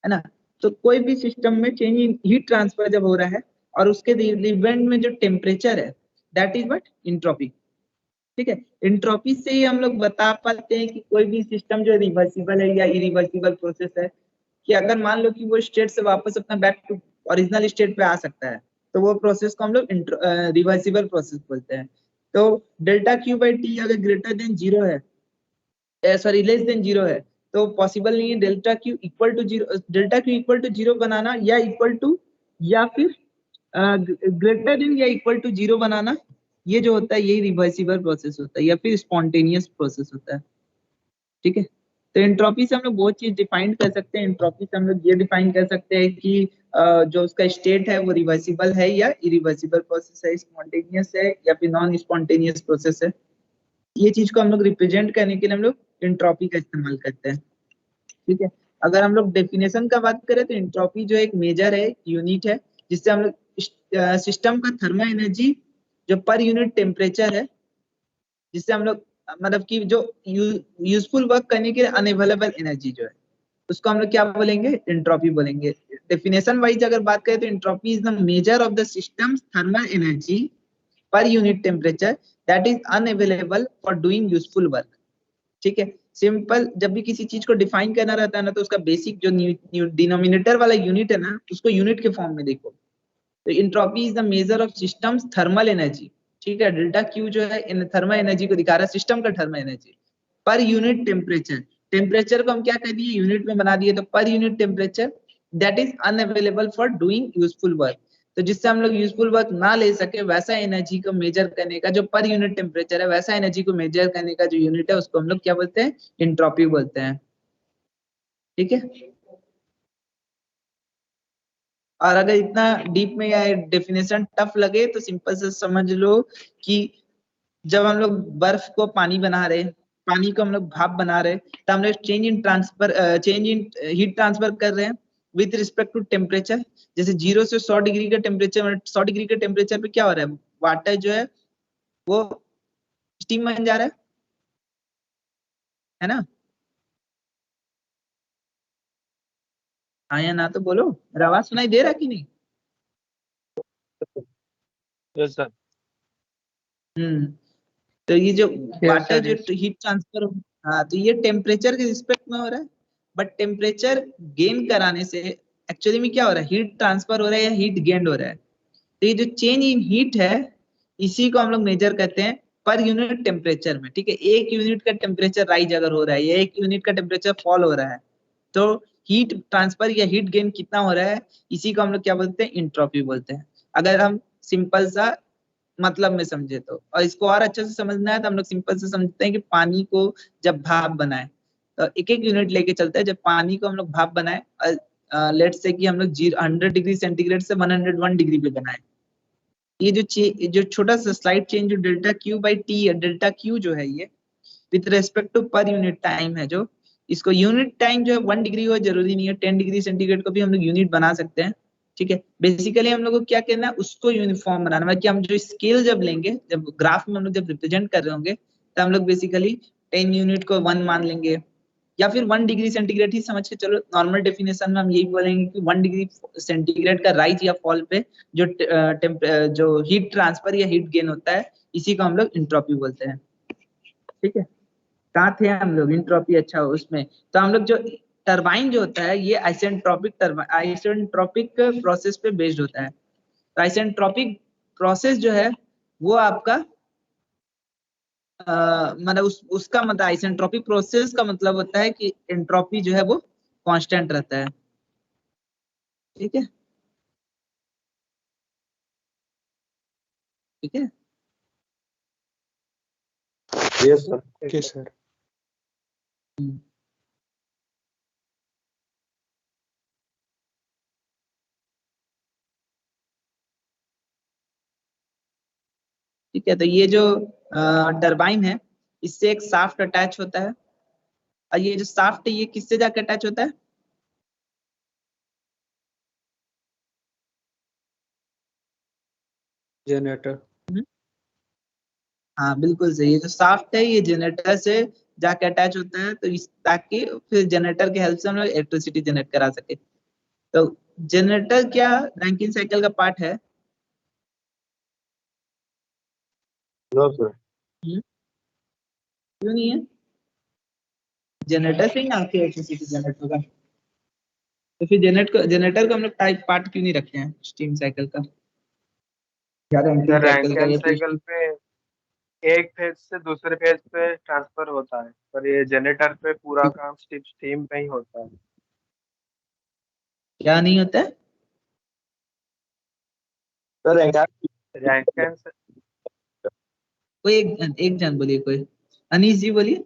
ना? तो कोई भी सिस्टम में चेंज इन हीट ट्रांसफर जब हो रहा है और उसके इवेंट में जो टेम्परेचर है, दैट इज व्हाट? एंट्रोपी। ठीक है, एंट्रोपी से ही हम लोग बता पाते हैं कि कोई भी सिस्टम जो रिवर्सिबल है या इरिवर्सिबल प्रोसेस है, कि अगर मान लो कि वो स्टेट से वापस अपना बैक टू ओरिजिनल स्टेट पे आ सकता है, तो वो प्रोसेस को हम लोग रिवर्सिबल प्रोसेस बोलते हैं। तो डेल्टा क्यू बाई टी अगर ग्रेटर देन जीरो है, सॉरी लेस देन जीरो है, तो पॉसिबल नहीं है delta Q equal to zero, delta Q equal to zero बनाना, या इक्वल टू, या फिर ग्रेटर देन या इक्वल टू जीरो बनाना। ये जो होता है यही रिवर्सिबल प्रोसेस होता है, या फिर स्पॉन्टेनियस प्रोसेस होता है। ठीक है, तो एंट्रोपी से हम लोग बहुत चीज डिफाइन कर सकते हैं। एंट्रोपी से हम लोग ये डिफाइन कर सकते हैं कि जो उसका स्टेट है वो रिवर्सिबल है या इरिवर्सिबल प्रोसेस है, स्पॉन्टेनियस है या फिर नॉन स्पॉन्टेनियस प्रोसेस है। ये चीज को हम लोग रिप्रेजेंट करने के लिए हम लोग एंट्रोपी का इस्तेमाल करते हैं। ठीक है, अगर हम लोग डेफिनेशन का बात करें तो एंट्रोपी जो एक मेजर है, यूनिट है, जिससे हम लोग सिस्टम का थर्मल एनर्जी जो पर यूनिट टेम्परेचर है, जिससे हम लोग मतलब कि जो यूजफुल वर्क करने के लिए अनअवेलेबल एनर्जी जो है, उसको हम लोग क्या बोलेंगे? एंट्रोपी बोलेंगे। डेफिनेशन वाइज अगर बात करें तो entropy is the measure of the systems thermal energy per unit temperature that is unavailable for doing useful work. ठीक है, सिंपल जब भी किसी चीज को डिफाइन करना रहता है ना, तो उसका बेसिक जो डिनोमिनेटर वाला यूनिट है ना, उसको यूनिट के फॉर्म में देखो। तो entropy is the measure of systems thermal energy. ठीक है, डेल्टा क्यू जो है इन थर्मल एनर्जी को दिखा रहा है, सिस्टम का thermal energy per unit temperature. Temperature को हम क्या कर दिए? यूनिट में बना दिए, तो per unit temperature that is unavailable for doing useful work. तो जिससे हम लोग यूजफुल वर्क ना ले सके, वैसा एनर्जी को मेजर करने का जो पर यूनिट टेम्परेचर है, वैसा एनर्जी को मेजर करने का जो यूनिट है, उसको हम लोग क्या बोलते हैं? एंट्रोपी बोलते हैं। ठीक है, और अगर इतना डीप में या डेफिनेशन टफ लगे तो सिंपल से समझ लो कि जब हम लोग बर्फ को पानी बना रहे, पानी को हम लोग भाप बना रहे, तो हम लोग चेंज इन हीट ट्रांसफर कर रहे हैं विथ रिस्पेक्ट टू टेम्परेचर। जैसे 0 से 100 डिग्री का टेम्परेचर, 100 डिग्री के टेम्परेचर पे क्या हो रहा है? वाटर जो है वो स्टीम बन जा रहा है ना? हाँ या ना तो बोलो, मेरा आवाज सुनाई दे रहा कि नहीं? Yes sir. तो ये जो वाटर sir, जो yes. हीट ट्रांसफर, हाँ तो ये टेम्परेचर के रिस्पेक्ट में हो रहा है, बट टेम्परेचर गेन कराने से एक्चुअली में क्या हो रहा है, हीट ट्रांसफर हो रहा है या हीट गेन हो रहा है। तो ये जो चेंज इन हीट है इसी को हम लोग मेजर करते हैं पर यूनिट टेम्परेचर में, ठीक है। एक यूनिट का टेम्परेचर राइज अगर हो रहा है या एक यूनिट का टेम्परेचर फॉल हो रहा है तो हीट ट्रांसफर या हीट गेन कितना हो रहा है, इसी को हम लोग क्या बोलते हैं, इंट्रोपी बोलते हैं, अगर हम सिंपल सा मतलब में समझे तो। और इसको और अच्छे से समझना है तो हम लोग सिंपल से समझते हैं कि पानी को जब भाप बनाए तो एक एक यूनिट लेके चलते हैं। जब पानी को हम लोग भाप बनाए, लेट्स से कि हम लोग 100 डिग्री सेंटीग्रेड से 101 डिग्री पे बनाए, ये जो छोटा सा स्लाइड चेंज जो डेल्टा क्यू बाई टी है, डेल्टा क्यू जो है ये with respect to per unit time है, जो इसको यूनिट टाइम जो है 1 डिग्री हो जरूरी नहीं है, 10 डिग्री सेंटीग्रेड को भी हम लोग यूनिट बना सकते हैं, ठीक है। बेसिकली हम लोग को क्या करना है, उसको यूनिफॉर्म बनाना, मतलब कि हम जो स्केल जब लेंगे, जब ग्राफ में हम लोग जब रिप्रेजेंट कर रहे होंगे तो हम लोग बेसिकली 10 यूनिट को 1 मान लेंगे या फिर 1 डिग्री सेंटीग्रेड ही समझ के चलो। नॉर्मल डेफिनेशन में हम यही बोलेंगे कि 1 डिग्री सेंटीग्रेड का राइज या फॉल पे जो हीट ट्रांसफर या हीट गेन होता है इसी को हम लोग इंट्रोपी बोलते हैं, ठीक है। कहाँ थे हम लोग, इंट्रोपी, अच्छा उसमें। तो हम लोग जो टरबाइन जो होता है ये आइसेंट्रोपिक प्रोसेस पे बेस्ड होता है। तो आइसेंट्रोपिक प्रोसेस जो है वो आपका मतलब उसका मतलब आइसेंट्रोपिक प्रोसेस का मतलब होता है कि एंट्रोपी जो है वो कांस्टेंट रहता है, ठीक है, ठीक है। Yes sir. Okay, sir. ठीक है, तो ये जो टरबाइन है इससे एक शाफ्ट अटैच होता है, और ये जो शाफ्ट है ये किससे जाकर अटैच होता है, Generator. हाँ बिल्कुल सही। ये जो शाफ्ट है ये जनरेटर से जाके अटैच होता है, तो इस ताकि फिर जनरेटर के हेल्प से हम लोग इलेक्ट्रिसिटी जनरेट करा सके। तो जनरेटर क्या रैंकिन साइकिल का पार्ट है? No sir. क्यों नहीं है? जनरेटर से ही ना आपकी इलेक्ट्रिसिटी जनरेट होगा, तो फिर जनरेटर को हम लोग टाइप पार्ट क्यों नहीं रखते हैं स्टीम साइकिल का या रैंकिन साइकिल का? रैंकिन ये साइकिल पे एक फेज से दूसरे फेज पे ट्रांसफर होता है, पर ये जनरेटर पे पूरा काम स्टीम पे ही होता है। क्या नहीं होता है? सर रैंकिन कोई एक जन बोलिए, कोई अनीश जी बोलिए।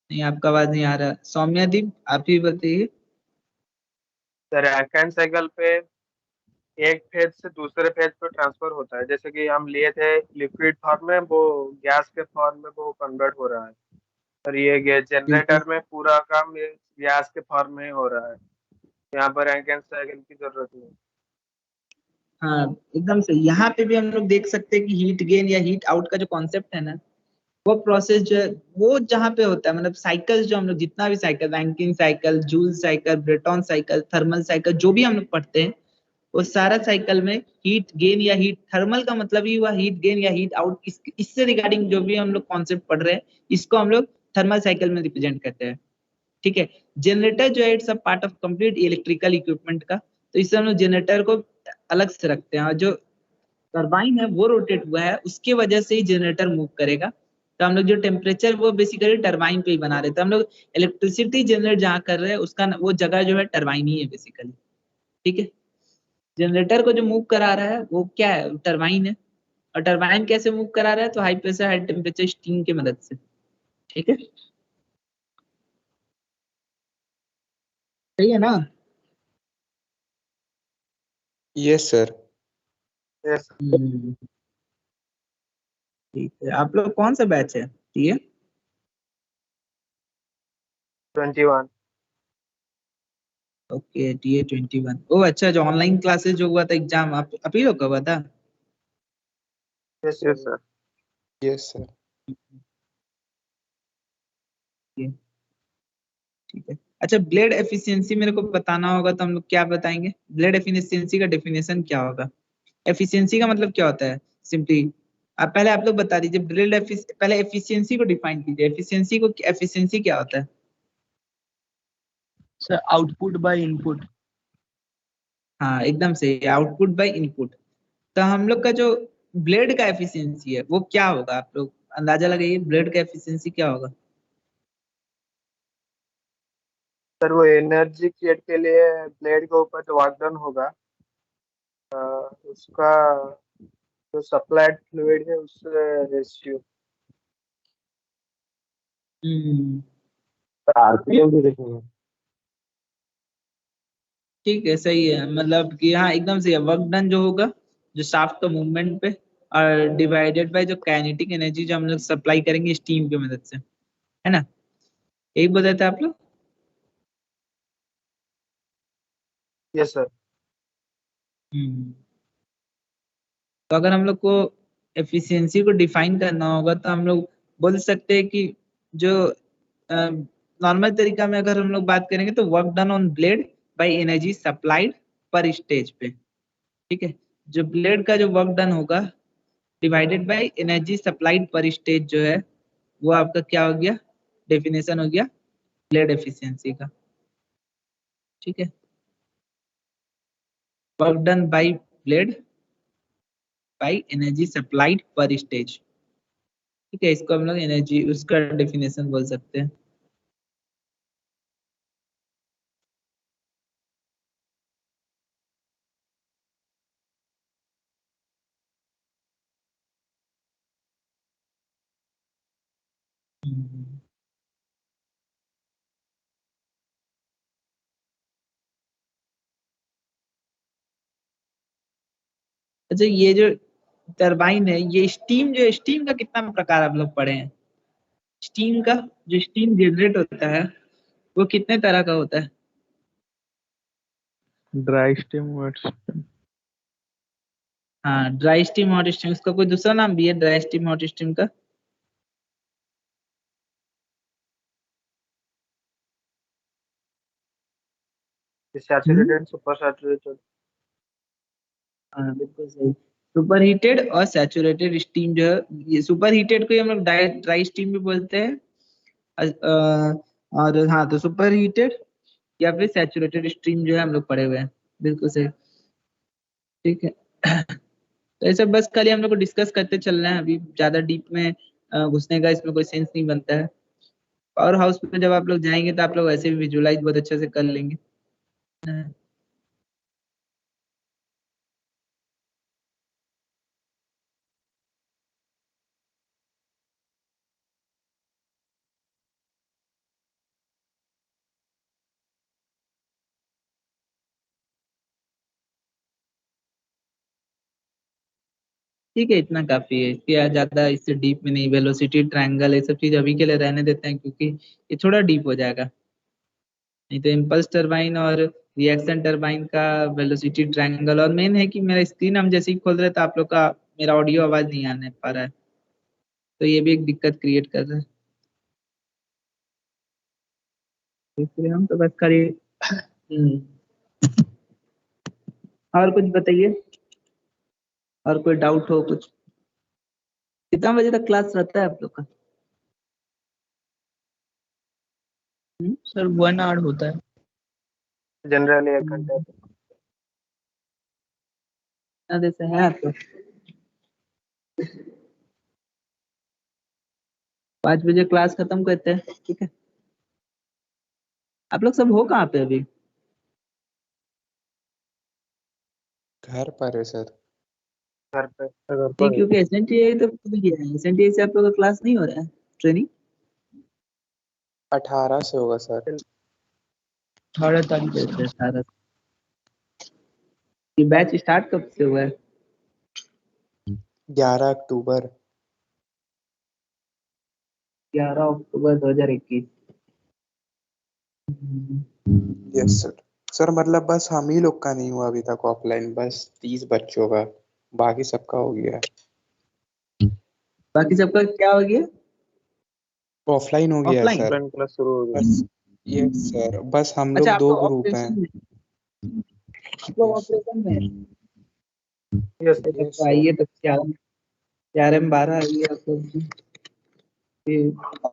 नहीं आपका आवाज नहीं आ रहा। सौम्या दीप आप ही बताइए। रैंकिन साइकिल पे एक फेज से दूसरे फेज पे ट्रांसफर होता है, जैसे कि हम लिए थे लिक्विड फॉर्म में, वो गैस के फॉर्म में वो कन्वर्ट हो रहा है। और ये जनरेटर में पूरा काम ये गैस के फॉर्म में हो रहा है, यहाँ पर रैंकिन साइकिल की जरूरत नहीं। हाँ एकदम सही। यहाँ पे भी हम लोग देख सकते हैं कि हीट गेन या हीट आउट का जो कॉन्सेप्ट है ना, वो प्रोसेस जो है वो जहाँ पे होता है, मतलब साइकिल्स जो हम लोग जितना भी cycle, Rankine cycle, joule cycle, Brayton cycle, thermal cycle जो भी हम लोग पढ़ते हैं वो सारा साइकिल में हीट गेन या हीट, थर्मल का मतलब ही हुआ हीट गेन या हीट आउट। इससे रिगार्डिंग जो भी हम लोग कॉन्सेप्ट पढ़ रहे हैं इसको हम लोग थर्मल साइकिल में रिप्रेजेंट करते हैं, ठीक है। जनरेटर जो है it's a part of complete electrical equipment का, तो इससे हम लोग जनरेटर को अलग से रखते हैं, और जो टरबाइन है वो रोटेट हुआ है उसके वजह से ही जनरेटर मूव करेगा। तो हम लोग जो टेम्परेचर वो बेसिकली टरबाइन पे ही बना रहे थे, हम लोग इलेक्ट्रिसिटी जनरेट जहाँ कर रहे हैं उसका वो जगह जो है टरबाइन ही है बेसिकली, ठीक है। जनरेटर को जो मूव करा रहा है वो क्या है, टरबाइन है। और टरबाइन कैसे मूव करा रहा है, तो high pressure high temperature steam की मदद से, ठीक है, सही है ना? Yes, sir. यस ठीक है। आप लोग कौन सा बैच है, ठीक है? 21। Okay TA21। ओ अच्छा, जो ऑनलाइन क्लासेस जो हुआ था एग्जाम आप ही लोग का हुआ था? Yes yes sir. Yes sir. ठीक है। अच्छा, ब्लेड एफिशिएंसी मेरे को बताना होगा तो हम लोग क्या बताएंगे? ब्लेड एफिशिएंसी का डेफिनेशन क्या होगा? एफिशिएंसी का मतलब क्या होता है? सिंपली आप लोग बता दीजिए। पहले एफिशिएंसी को डिफाइन कीजिए। एफिशिएंसी क्या होता है? Sir output by input. हाँ एकदम सही, आउटपुट बाय इनपुट। तो हम लोग का जो ब्लेड का एफिशिएंसी है वो क्या होगा? आप लोग अंदाजा लगाइए, ब्लेड का एफिशिएंसी क्या होगा? सर वो एनर्जी क्रिएट के लिए ब्लेड के ऊपर जो वर्क डन होगा उसका जो सप्लाइड फ्लूइड है उससे रेशियो। आरपीएम भी देखेंगे। ठीक है, सही है। मतलब कि हाँ एकदम सही है। वर्क डन जो होगा जो शाफ्ट का मूवमेंट पे, और डिवाइडेड बाय जो काइनेटिक एनर्जी जो हम लोग सप्लाई करेंगे स्टीम की मदद से, है ना? यही बोल रहे थे आप लोग? Yes sir. तो अगर हम लोग को एफिशिएंसी को डिफाइन करना होगा तो हम लोग बोल सकते हैं कि जो नॉर्मल तरीका में अगर हम लोग बात करेंगे तो work done on blade by energy supplied पर स्टेज पे। ठीक है, जो ब्लेड का जो वर्क डन होगा डिवाइडेड बाय एनर्जी सप्लाइड पर स्टेज जो है वो आपका क्या हो गया? डेफिनेशन हो गया ब्लेड एफिशिएंसी का। ठीक है, work done by blade by energy supplied पर स्टेज। ठीक है, इसको हम लोग एनर्जी उसका डेफिनेशन बोल सकते हैं। अच्छा, ये जो टरबाइन है, ये स्टीम का कितना प्रकार आप लोग पढ़े हैं? स्टीम का जो स्टीम जनरेट होता है वो कितने तरह का होता है? Dry steam, wet steam. हाँ, ड्राई स्टीम, हॉट स्टीम। उसका कोई दूसरा नाम भी है ड्राई स्टीम हॉट स्टीम का? Saturated super saturated. हाँ बिल्कुल सही। सुपर हीटेड और सैचुरेटेड स्टीम जो है, ये सुपर हीटेड को ही हम लोग ड्राई स्टीम भी बोलते हैं। और हाँ, तो सुपर हीटेड या फिर सैचुरेटेड स्टीम जो है हम लोग पढ़े हुए हैं। बिल्कुल सही। ठीक है। तो ऐसे बस खाली हम लोग को डिस्कस करते चलना है, अभी ज्यादा डीप में घुसने का इसमें कोई सेंस नहीं बनता है। पावर हाउस में जब आप लोग जाएंगे तो आप लोग वैसे भी विजुलाइज बहुत अच्छे से कर लेंगे। ठीक है, इतना काफी है। इसके ज्यादा इससे डीप में नहीं, वेलोसिटी ट्रायंगल ये सब चीज अभी के लिए रहने देते हैं क्योंकि ये थोड़ा डीप हो जाएगा। नहीं तो इम्पल्स टरबाइन और रिएक्शन टरबाइन का वेलोसिटी ट्रायंगल, और मेन है कि मेरा स्क्रीन हम जैसे ही खोल रहे तो आप लोग का मेरा ऑडियो आवाज नहीं आने पा रहा है, तो ये भी एक दिक्कत क्रिएट कर रहा है। इसलिए हम तो बस करिए। और कुछ बताइए, और कोई डाउट हो कुछ? कितना बजे तक क्लास रहता है आप लोग का? सर 1 आवर होता है। जनरली 1 घंटे। कितना देर से है आप लोग? 5 बजे क्लास खत्म करते हैं। ठीक है, आप लोग सब हो कहाँ पे अभी? घर पर है सर। घर पे। नहीं, क्योंकि एसएनटीए तो खुल गया है। एसएनटीए से आप लोग का क्लास नहीं हो रहा है, ट्रेनिंग? 18 से होगा सर। 18 तारीख से। 18। ये बैच स्टार्ट कब से हुआ है? 11 अक्टूबर। 11 अक्टूबर 2021। Yes sir. सर मतलब बस हम ही लोग का नहीं हुआ अभी तक ऑफलाइन, बस 30 बच्चों का, बाकी सबका हो गया। बाकी सबका क्या हो गया? ऑफलाइन हो गया ऑफलाइन? सर। ऑफलाइन क्लास शुरू हो गया। बस यस सर, बस हम अच्छा, लोग आप 2 लोग ग्रुप हैं। ऑपरेशन में, आप लोग यस ऑपरेशन में हैं? यस तब यस तो सर। आइए, तब CRM 12 आइए आप लोग भी।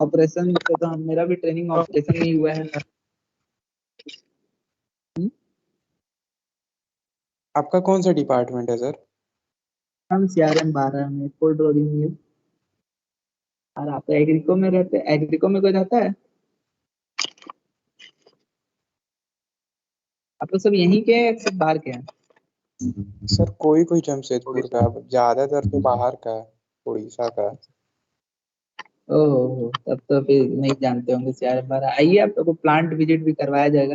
ऑपरेशन से तो मेरा भी ट्रेनिंग ऑपरेशन में ही हुआ है। आपका कौन सा डिपार्टमेंट है सर? हम CRM 12 में कोल्ड रोलिंग में। और आप एग्रीको में रहते हैं? एग्रीको में कोई रहता है? आप लोग सब यहीं के हैं या सब बाहर के हैं? सर कोई कोई जमशेदपुर उड़ीसा। का, ज्यादातर तो बाहर का है, उड़ीसा का। ओहो, तब तो फिर नहीं जानते होंगे CRM 12। आइए, आप लोग को प्लांट विजिट भी करवाया जाएगा।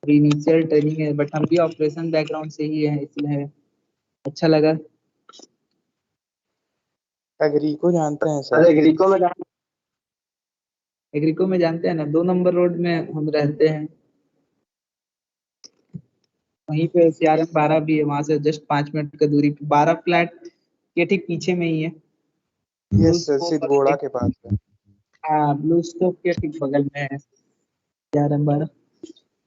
अभी इनिशियल ट्रेनिंग है, बट हम भी ऑपरेशन बैकग्राउंड से ही है, इसलिए अच्छा लगा। एग्री को जानते हैं सर सर? एग्रीको में एग्रीको में जानते हैं ना, 2 नंबर रोड में हम रहते हैं। वहीं पे CRM 12 भी है, वहां से जस्ट 5 मिनट का दूरी पे, 12 फ्लैट के ठीक पीछे में ही है। ब्लू यस सर, स्कोप और सिद्धगोड़ा के पास है। हाँ, ब्लू स्कोप के ठीक बगल में है CRM 12।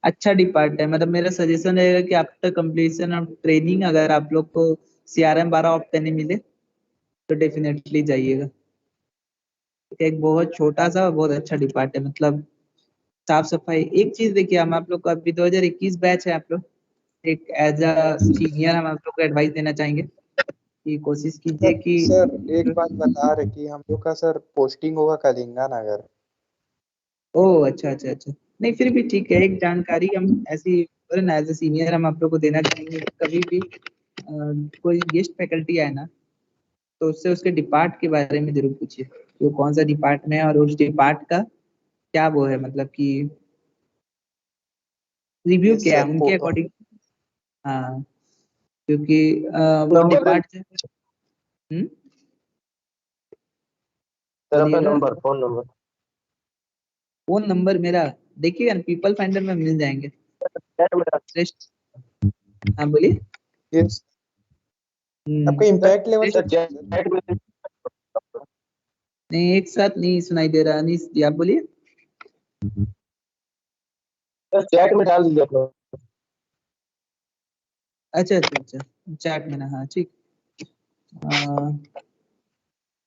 अच्छा डिपार्ट है, मतलब मेरा सजेशन रहेगा कि आफ्टर कंप्लीशन ऑफ ट्रेनिंग अगर आप लोग को CRM 12 ऑप्शन नहीं मिले तो डेफिनेटली जाइएगा। एक बहुत छोटा सा और बहुत अच्छा डिपार्ट है, मतलब साफ सफाई। एक चीज देखिए, हम आप लोग का अभी 2021 बैच है, आप लोग एक एज अ सीनियर हम आप लोग को एडवाइस देना चाहेंगे कि कोशिश कीजिए सर कि सर एक बात बता रहे कि हम लोग का सर पोस्टिंग होगा कलिंगा नगर। ओह अच्छा अच्छा अच्छा, नहीं फिर भी ठीक है, एक जानकारी हम ऐसी एज ए सीनियर हम आप लोग को देना चाहेंगे कि कभी भी कोई गेस्ट फैकल्टी आए ना, तो उससे उसके डिपार्ट के बारे में जरूर पूछिए, वो कौन सा डिपार्ट में है और उस डिपार्ट का क्या वो है, मतलब कि रिव्यू यस क्या है सर उनके अकॉर्डिंग। हाँ, क्योंकि वो नंबर दे डिपार्ट सर अपना बोलिएगा। Number, phone number. Phone number मेरा देखिएगा ना, पीपल फाइंडर में मिल जाएंगे। श्रेष्ठ, हाँ बोलिए। यस। आपका इम्पैक्ट लेवल श्रेष्ठ, सर कितना है सर? चैट में नहीं एक साथ नहीं सुनाई दे रहा, अनीस जी आप बोलिए। सर चैट में डाल दीजिए अपना। अच्छा अच्छा अच्छा, चैट में ना, हाँ ठीक।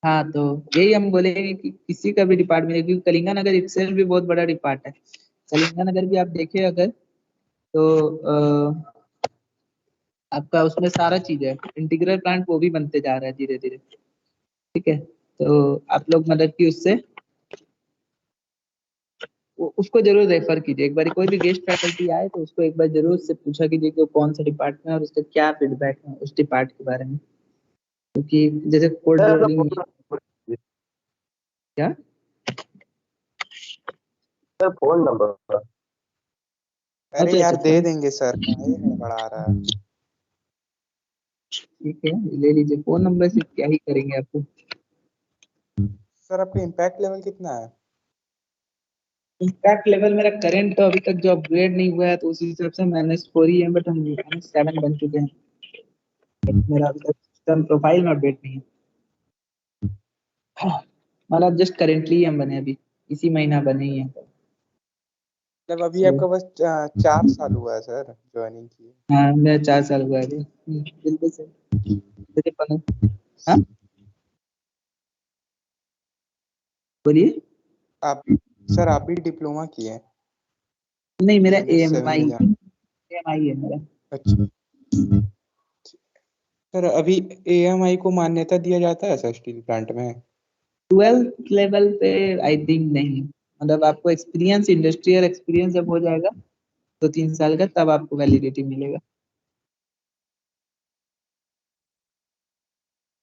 हाँ तो यही हम बोलेंगे कि किसी का भी डिपार्टमेंट है, क्योंकि कलिंगा नगर itself भी बहुत बड़ा डिपार्ट है। कलिंगा नगर भी आप देखें अगर, तो आपका उसमें सारा चीज है, इंटीग्रल प्लांट वो भी बनते जा रहा है धीरे धीरे। ठीक है, तो आप लोग मदद की उससे उसको जरूर रेफर कीजिए। एक बार कोई भी गेस्ट फैकल्टी आए तो उसको एक बार जरूर उससे पूछा कीजिए कि वो कौन सा डिपार्टमेंट है और उसका क्या फीडबैक है उस डिपार्ट के बारे में, क्योंकि जैसे कोल्ड सर अपना रोलिंग। फोन नंबर दीजिए। क्या? Sir phone number. अरे अच्छा यार अच्छा, दे देंगे सर, काहे हड़बड़ा रहा है? ठीक है, ले लीजिए। फोन नंबर से क्या ही करेंगे आपको। सर आपका इम्पैक्ट लेवल कितना है? इम्पैक्ट लेवल मेरा करंट तो अभी तक जो अपग्रेड नहीं हुआ है तो उसी हिसाब से -4 ही है, बट हम -7 बन चुके हैं। मेरा अभी तक सिस्टम प्रोफाइल में अपडेट नहीं है। हाँ, मतलब जस्ट करेंटली हम बने, अभी इसी महीना बने ही हैं। मतलब अभी So, आपका बस 4 साल हुआ है सर ज्वाइनिंग किए। हाँ मेरा 4 साल हुआ है अभी। बिल्कुल सही। चलिए हाँ बोलिए। आप सर आप भी डिप्लोमा किए हैं? नहीं, मेरा MS7 में जाना। AMI है मेरा। अच्छा सर, अभी AMI को मान्यता दिया जाता है सर स्टील प्लांट में? 12th लेवल पे आई थिंक नहीं, मतलब आपको एक्सपीरियंस, इंडस्ट्रियल एक्सपीरियंस जब हो जाएगा 2-3 साल का, तब आपको वैलिडिटी मिलेगा।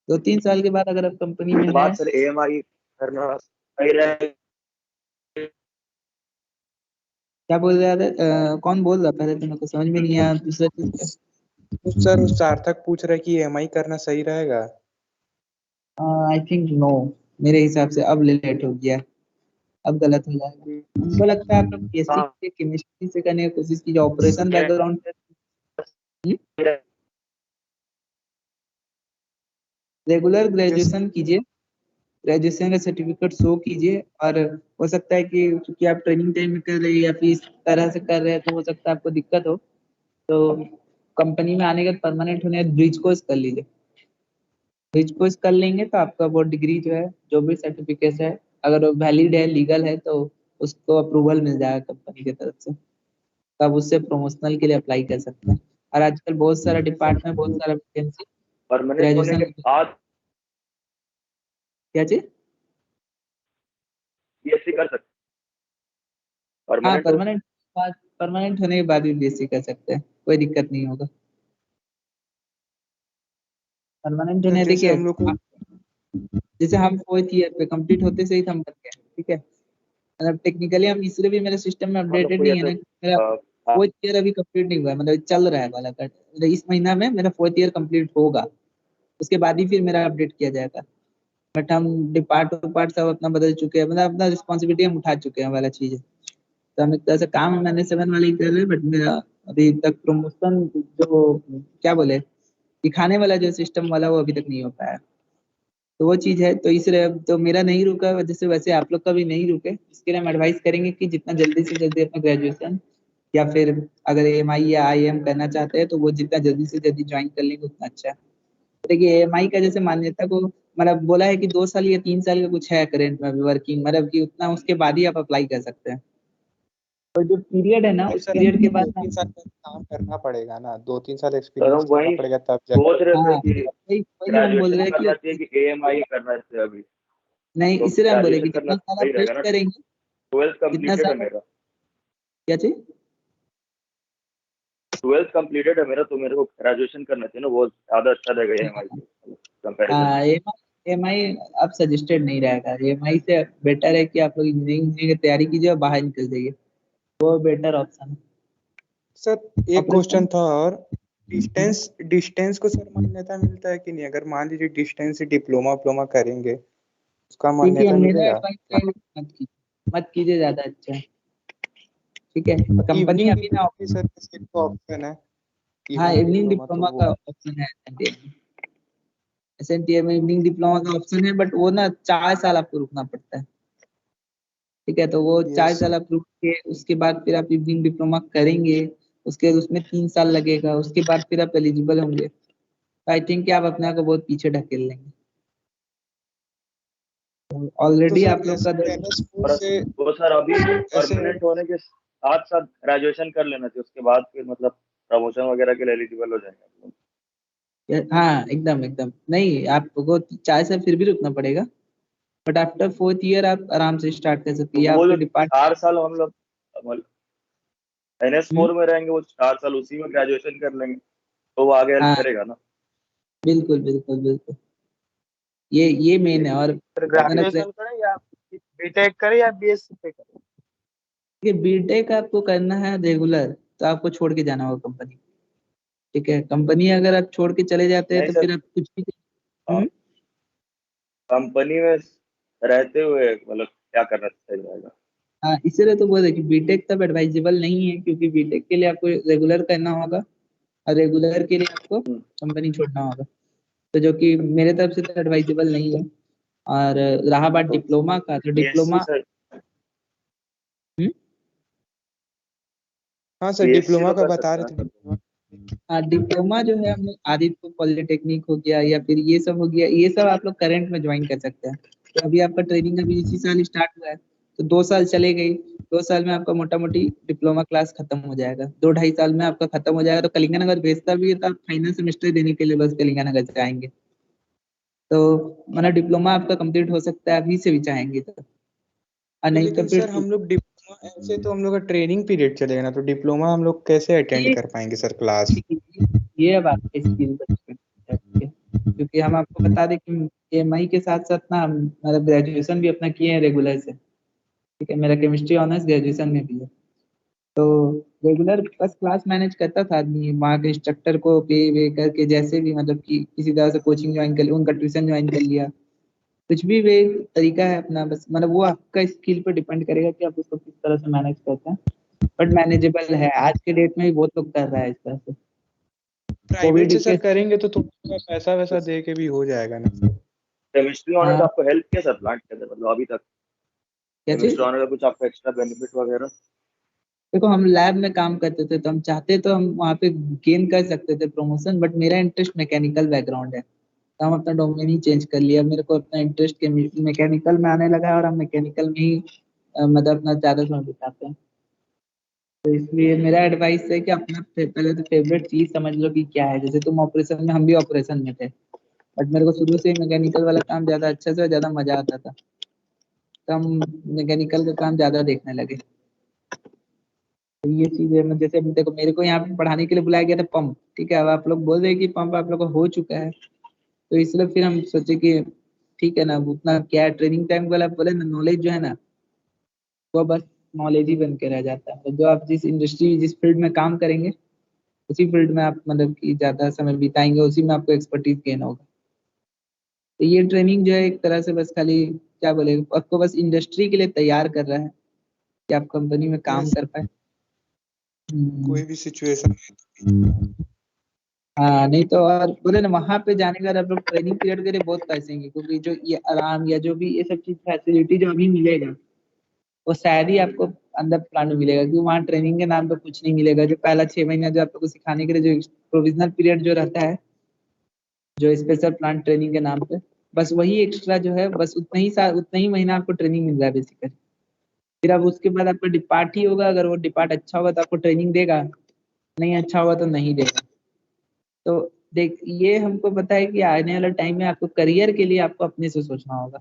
2-3 साल के बाद अगर आप कंपनी में है। बात सर AMI करना सही रहेगा। क्या बोल रहे थे? कौन बोल रहा पहले तो मेरे को समझ में नहीं आया दूसरा चीज। तो सर उस सार्थक पूछ रहे कि AMI करना सही रहेगा? आई थिंक नो, मेरे हिसाब से अब लेट हो गया। अब गलत हो जाएगा। हमको लगता है आप लोग बीएससी के केमिस्ट्री से करने की कोशिश कीजिए, ऑपरेशन बैकग्राउंड रेगुलर ग्रेजुएशन कीजिए, ग्रेजुएशन का सर्टिफिकेट शो कीजिए। और हो सकता है कि क्योंकि आप ट्रेनिंग टाइम में कर रहे हैं या फिर इस तरह से कर रहे हैं तो हो सकता है आपको दिक्कत हो, तो कंपनी में आने के बाद परमानेंट होने ब्रिज कोर्स कर लीजिए। ब्रिज कोर्स कर लेंगे तो आपका वो डिग्री जो है, जो भी सर्टिफिकेट है, अगर वो वैलिड है, लीगल है, तो उसको अप्रूवल मिल जाएगा कंपनी की तरफ से, तो आप उससे प्रमोशनल के लिए अप्लाई कर सकते हैं। और आजकल बहुत सारा डिपार्टमेंट, बहुत सारा वैकेंसी परमानेंट होने के बाद क्या चीज? बीएससी कर सकते हाँ, परमानेंट परमानेंट होने के बाद भी बीएससी कर सकते हैं, कोई दिक्कत नहीं होगा। परमानेंट होने जैसे देखिए, हम लोग को जैसे हम 4th ईयर पे कंप्लीट होते से ही हम बन गए, ठीक है। मतलब टेक्निकली हम इसलिए भी मेरे सिस्टम में अपडेटेड नहीं है ना, मेरा 4th ईयर अभी कंप्लीट नहीं हुआ है, मतलब चल रहा है वाला का, मतलब इस महीना में मेरा 4th ईयर कंप्लीट होगा, उसके बाद ही फिर मेरा अपडेट किया जाएगा। बट हम डिपार्ट सब अपना बदल चुके हैं, मतलब अपना रिस्पॉन्सिबिलिटी हम उठा चुके हैं वाला चीज है। तो हम एक तरह से काम मैंने 7 वाले ही कर रहे हैं, बट मेरा अभी तक प्रमोशन जो क्या बोले दिखाने वाला जो सिस्टम वाला वो अभी तक नहीं हो पाया, तो वो चीज है। तो इसलिए अब तो मेरा नहीं रुका, जैसे वैसे आप लोग का भी नहीं रुके, इसके लिए हम एडवाइस करेंगे कि जितना जल्दी से जल्दी अपना ग्रेजुएशन या फिर अगर एएमआई या आईएम करना चाहते हैं तो वो जितना जल्दी से जल्दी ज्वाइन कर लेंगे उतना अच्छा है। देखिए एएमआई का जैसे मान्यता को मतलब बोला है कि 2 साल या 3 साल का कुछ है करेंट में वर्किंग, मतलब कि उतना उसके बाद ही आप अप्लाई कर सकते हैं। तो जो पीरियड है ना, उस पीरियड के बाद 2-3 साल काम करना पड़ेगा ना, 2-3 साल एक्सपीरियंस करना पड़ेगा तब सोच रहे थे हाँ, कि वही हम बोल रहे ग्रेजुएशन हैं करना कि चाहिए कि एएमआई करना चाहिए अभी। नहीं, तो इसलिए हम बोले कि ग्रेजुएशन करना जितना साल आप सही रहेगा वेस्ट ना। करेंगे, 12th जितना कंप्लीटेड है साल मेरा, क्या चाहिए 12th कंप्लीटेड है मेरा, तो मेरे को ग्रेजुएशन करना चाहिए ना, वो ज्यादा अच्छा रहेगा एएमआई से कंपैरिजन। एमआई अब सजेस्टेड नहीं रहेगा। एमआई से बेटर है कि आप लोग इंजीनियरिंग की तैयारी कीजिए और बाहर निकल जाइए, वो बेटर ऑप्शन है। सर एक क्वेश्चन था, और डिस्टेंस को सर मान्यता मिलता है कि नहीं? अगर मान लीजिए डिस्टेंस से डिप्लोमा करेंगे उसका देखिए मान्यता मेरा मिलेगा? एडवाइस है मत कीजिए ज्यादा अच्छा है, ठीक है। कंपनी इवनिंग अभी ना, डिप्लोमा सर किसी को ऑप्शन है? हाँ इवनिंग तो डिप्लोमा वो का ऑप्शन है एसएनटीए में इवनिंग डिप्लोमा का ऑप्शन है, बट वो ना 4 साल आपको रुकना पड़ता है, ठीक है। तो वो 4 यस साल आप रुक के उसके बाद फिर आप इवनिंग डिप्लोमा करेंगे, उसके उसमें 3 साल लगेगा, उसके बाद फिर आप एलिजिबल होंगे। आई थिंक कि आप अपने आप को बहुत पीछे ढकेल लेंगे। तो ऑलरेडी सर आप लोग का और से वो सर अभी ऐसे परमानेंट होने के साथ साथ ग्रेजुएशन कर लेना चाहिए, उसके बाद फिर मतलब प्रमोशन वगैरह के लिए एलिजिबल हो जाएंगे। हाँ एकदम एकदम नहीं, आपको 4 साल फिर भी रुकना पड़ेगा, बट आफ्टर 4th ईयर आप आराम से स्टार्ट कर सकते तो हैं। वो आपके जो डिपार्टमेंट 4 साल हम लोग NS4 में रहेंगे, वो 4 साल उसी में ग्रेजुएशन कर लेंगे, तो वो आगे हेल्प हाँ करेगा ना। बिल्कुल बिल्कुल बिल्कुल, ये मेन है। और ग्रेजुएशन करें या बीटेक करें या बीएससी पे करें? बीटेक आपको करना है रेगुलर तो आपको छोड़ के जाना होगा कंपनी, ठीक है। कंपनी अगर आप छोड़ के चले जाते हैं नहीं तो सर, फिर आप कुछ भी हम्म? कंपनी में रहते हुए मतलब क्या करना सही रहेगा? हाँ इसीलिए तो बोल रहे कि बीटेक तब एडवाइजेबल नहीं है, क्योंकि बीटेक के लिए आपको रेगुलर करना होगा और रेगुलर के लिए आपको कंपनी छोड़ना होगा, तो जो कि मेरे तरफ से तो एडवाइजेबल नहीं है। और रहा बात तो डिप्लोमा का, तो बीएससी डिप्लोमा सर, हाँ सर बीएससी डिप्लोमा तो का कर बता सकते रहे हैं। थे। डिप्लोमा जो है हम लोग आदित्य पॉलिटेक्निक हो गया या फिर ये सब हो गया, ये सब आप लोग करंट में ज्वाइन कर सकते हैं। तो अभी आपका ट्रेनिंग अभी इसी साल स्टार्ट हुआ है, तो 2 साल चले गई, 2 साल में आपका मोटा मोटी डिप्लोमा क्लास खत्म हो जाएगा, 2-2.5 साल में आपका खत्म हो जाएगा। तो कलिंगनगर भेजता भी है तो आप फाइनल सेमेस्टर देने के लिए बस कलिंगनगर जाएंगे, तो मतलब डिप्लोमा आपका कंप्लीट हो सकता है अभी से भी चाहेंगे तो, और नहीं तो लेकिन फिर सर हम लोग डिप्लोमा ऐसे तो हम लोग का ट्रेनिंग पीरियड चलेगा ना, तो डिप्लोमा हम लोग कैसे अटेंड कर पाएंगे सर क्लास? ये बात स्किल क्योंकि हम आपको बता दें कि एमआई के साथ साथ ना मतलब ग्रेजुएशन भी अपना किए हैं रेगुलर से, ठीक है। मेरा केमिस्ट्री ऑनर्स ग्रेजुएशन में भी है, तो रेगुलर बस क्लास मैनेज करता था आदमी, वहाँ के इंस्ट्रक्टर को पे वे करके जैसे भी, मतलब कि किसी तरह से कोचिंग ज्वाइन कर ली, उनका ट्यूशन ज्वाइन कर लिया, कुछ भी वे तरीका है अपना, बस मतलब वो आपका स्किल पे डिपेंड करेगा कि आप उसको किस तरह से मैनेज करते हैं, बट मैनेजेबल है। आज के डेट में भी बहुत लोग कर रहा है इस तरह से। प्राइवेट से कोविड सर के करेंगे तो थोड़ा पैसा वैसा दे के भी हो जाएगा ना सर। केमिस्ट्री ऑनर हाँ, आपको हेल्प किया सर प्लांट के अंदर, मतलब अभी तक क्या चीज? केमिस्ट्री ऑनर का कुछ आपको एक्स्ट्रा बेनिफिट वगैरह? देखो हम लैब में काम करते थे तो हम चाहते तो हम वहाँ पे गेन कर सकते थे प्रमोशन, बट मेरा इंटरेस्ट मैकेनिकल बैकग्राउंड है तो हम अपना डोमेन ही चेंज कर लिया। मेरे को अपना इंटरेस्ट के मैकेनिकल में आने लगा है और हम मैकेनिकल में ही मतलब अपना ज्यादा समय बिताते हैं। तो इसलिए मेरा एडवाइस है कि अपना पहले तो फेवरेट चीज समझ लो कि क्या है। जैसे तुम ऑपरेशन में, हम भी ऑपरेशन में थे, बट मेरे को शुरू से ही मैकेनिकल वाला काम ज्यादा अच्छे से और ज्यादा मजा आता था, तो हम मैकेनिकल का काम ज्यादा देखने लगे। तो ये चीज है। मैं जैसे देखो, मेरे को यहाँ पे पढ़ाने के लिए बुलाया गया था पंप, ठीक है। अब आप लोग बोल रहे हैं कि पंप आप लोग का हो चुका है, तो इसलिए फिर हम सोचे कि ठीक है ना, उतना क्या ट्रेनिंग टाइम वाला बोले ना, नॉलेज जो है ना वो बस नॉलेज ही बन के रह जाता है। तो जो आप जिस इंडस्ट्री जिस फील्ड में काम करेंगे उसी फील्ड में आप मतलब कि ज्यादा समय बिताएंगे, उसी में आपको एक्सपर्टीज गेन होगा। तो ये ट्रेनिंग जो है एक तरह से बस खाली क्या बोले, आपको बस इंडस्ट्री के लिए तैयार कर रहा है कि आप कंपनी में काम कर पाए। कोई भी सिचुएशन हाँ, नहीं तो और बोले ना, वहां पे जाने के बाद आप लोग ट्रेनिंग पीरियड के लिए बहुत पैसेंगे, क्योंकि जो ये आराम या जो भी ये सब चीज फैसिलिटी जो अभी मिलेगा वो शायद ही आपको अंदर प्लांट में मिलेगा, क्योंकि वहाँ ट्रेनिंग के नाम पे कुछ नहीं मिलेगा। जो पहला 6 महीना जो आप लोग को सिखाने के लिए जो प्रोविजनल पीरियड जो रहता है, जो स्पेशल प्लांट ट्रेनिंग के नाम पे, बस वही एक्स्ट्रा जो है, बस उतना ही महीना आपको ट्रेनिंग मिल रहा है बेसिकली। फिर अब उसके बाद आपका डिपार्ट ही होगा, अगर वो डिपार्ट अच्छा होगा तो आपको ट्रेनिंग देगा, नहीं अच्छा होगा तो नहीं देगा। तो देख, ये हमको पता है कि आने वाला टाइम में आपको करियर के लिए आपको अपने से सोचना होगा,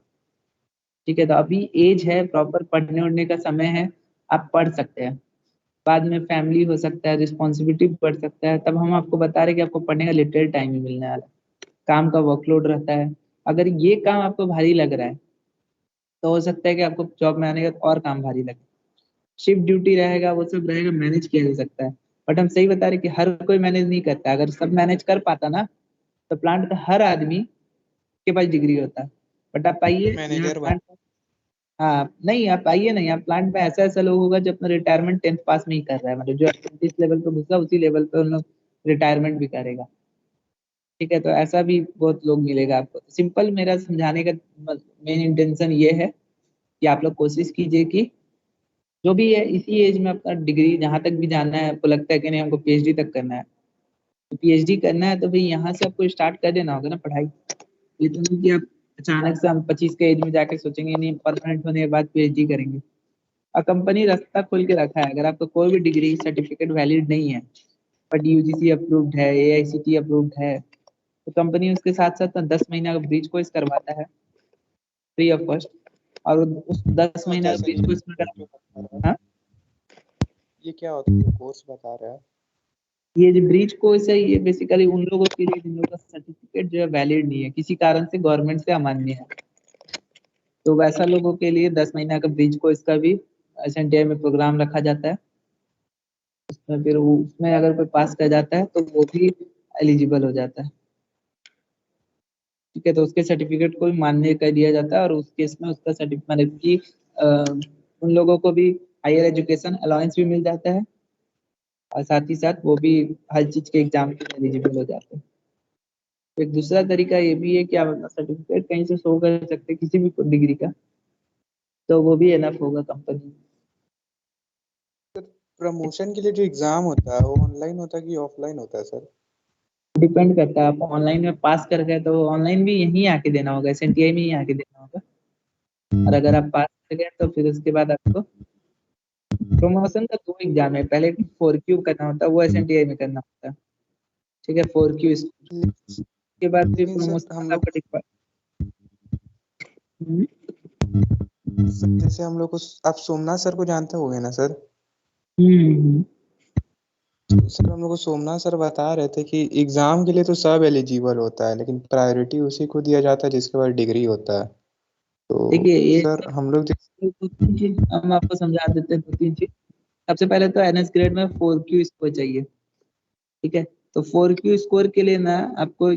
ठीक है। तो अभी एज है, प्रॉपर पढ़ने उढ़ने का समय है, आप पढ़ सकते हैं। बाद में फैमिली हो सकता है, रिस्पॉन्सिबिलिटी बढ़ सकता है, तब हम आपको बता रहे हैं कि आपको पढ़ने का लिटिल टाइम ही मिलने वाला है, काम का वर्कलोड रहता है। अगर ये काम आपको भारी लग रहा है तो हो सकता है कि आपको जॉब में आने के बाद और काम भारी लगे। शिफ्ट ड्यूटी रहेगा, वो सब रहेगा, मैनेज किया जा सकता है। बट हम सही बता रहे कि हर कोई मैनेज नहीं करता। अगर सब मैनेज कर पाता ना, तो प्लांट का हर आदमी के पास डिग्री होता है। बट आप आइए यहाँ मैनेजर प्लांट, हाँ नहीं, आप आइए नहीं, आप प्लांट में ऐसा ऐसा लोग होगा जो अपना रिटायरमेंट 10th पास में ही कर रहा है, मतलब जो जिस लेवल पे घुसा उसी लेवल पे उन लोग रिटायरमेंट भी करेगा, ठीक है। तो ऐसा भी बहुत लोग मिलेगा आपको। सिंपल मेरा समझाने का मेन इंटेंशन ये है कि आप लोग कोशिश कीजिए कि जो भी है इसी एज में अपना डिग्री जहाँ तक भी जाना है, आपको लगता है कि नहीं हमको पीएचडी तक करना है, तो पीएचडी करना है तो भाई यहाँ से आपको स्टार्ट कर देना होगा ना पढ़ाई। ये तो नहीं कि आप अचानक से हम 25 के एज में जाके सोचेंगे नहीं परमानेंट होने के बाद पीएचडी करेंगे। और कंपनी रास्ता खोल के रखा है, अगर आपका कोई भी डिग्री सर्टिफिकेट वैलिड नहीं है बट यूजीसी अप्रूव्ड है, एआईसीटी अप्रूव्ड है, तो कंपनी उसके साथ साथ 10 महीना का ब्रीच कोर्स करवाता है फ्री ऑफ कॉस्ट। और उस 10 होता महीना है का सर, ब्रीच कोर्स में जो बता रहा है हाँ, ये क्या होता है, जो कोर्स बता रहा है? ये जो ब्रीच कोर्स है ये बेसिकली उन लोगों के लिए जिन लोगों का सर्टिफिकेट जो है वैलिड नहीं है, किसी कारण से गवर्नमेंट से अमान्य है, तो वैसा लोगों के लिए 10 महीना का ब्रीच कोर्स का भी एसएनटीआई में प्रोग्राम रखा जाता है। उसमें फिर उसमें अगर कोई पास कर जाता है तो वो भी एलिजिबल हो जाता है, ठीक है। तो उसके सर्टिफिकेट को भी मान्य कर दिया जाता है और उस केस में उसका सर्टिफिकेट मतलब कि उन लोगों को भी हायर एजुकेशन अलाउंस भी मिल जाता है और साथ ही साथ वो भी हर चीज के एग्जाम के लिए एलिजिबल हो जाते हैं। तो एक दूसरा तरीका ये भी है कि आप अपना सर्टिफिकेट कहीं से शो कर सकते हैं किसी भी डिग्री का, तो वो भी एनफ होगा कंपनी। प्रमोशन के लिए जो एग्जाम होता है वो ऑनलाइन होता है कि ऑफलाइन होता है सर? डिपेंड करता है, आप ऑनलाइन में पास कर गए तो ऑनलाइन भी यहीं आके देना होगा, एसएनटीआई में ही आके देना होगा। और अगर आप पास कर गए तो फिर उसके बाद आपको प्रमोशन का 2 एग्जाम है, पहले 4Q करना होता है, वो एसएनटीआई में करना होता है, ठीक है। 4Q के बाद फिर लेकिन सर प्रमोशन हम का लोग आपका जैसे हम लोग को, आप सोमनाथ सर को जानते होंगे ना सर? हम्म। तो सर हम लोग को सोमनाथ सर बता रहे थे कि एग्जाम के लिए तो सब एलिजिबल होता है, लेकिन प्रायोरिटी उसी को दिया जाता है जिसके पास डिग्री होता है। तो देखिए ये सर हम लोग 2-3 चीज हम आपको समझा देते हैं। 2-3 चीज, सबसे पहले तो एनएस ग्रेड में 4Q स्कोर चाहिए, ठीक है। तो 4Q स्कोर के लिए ना आपको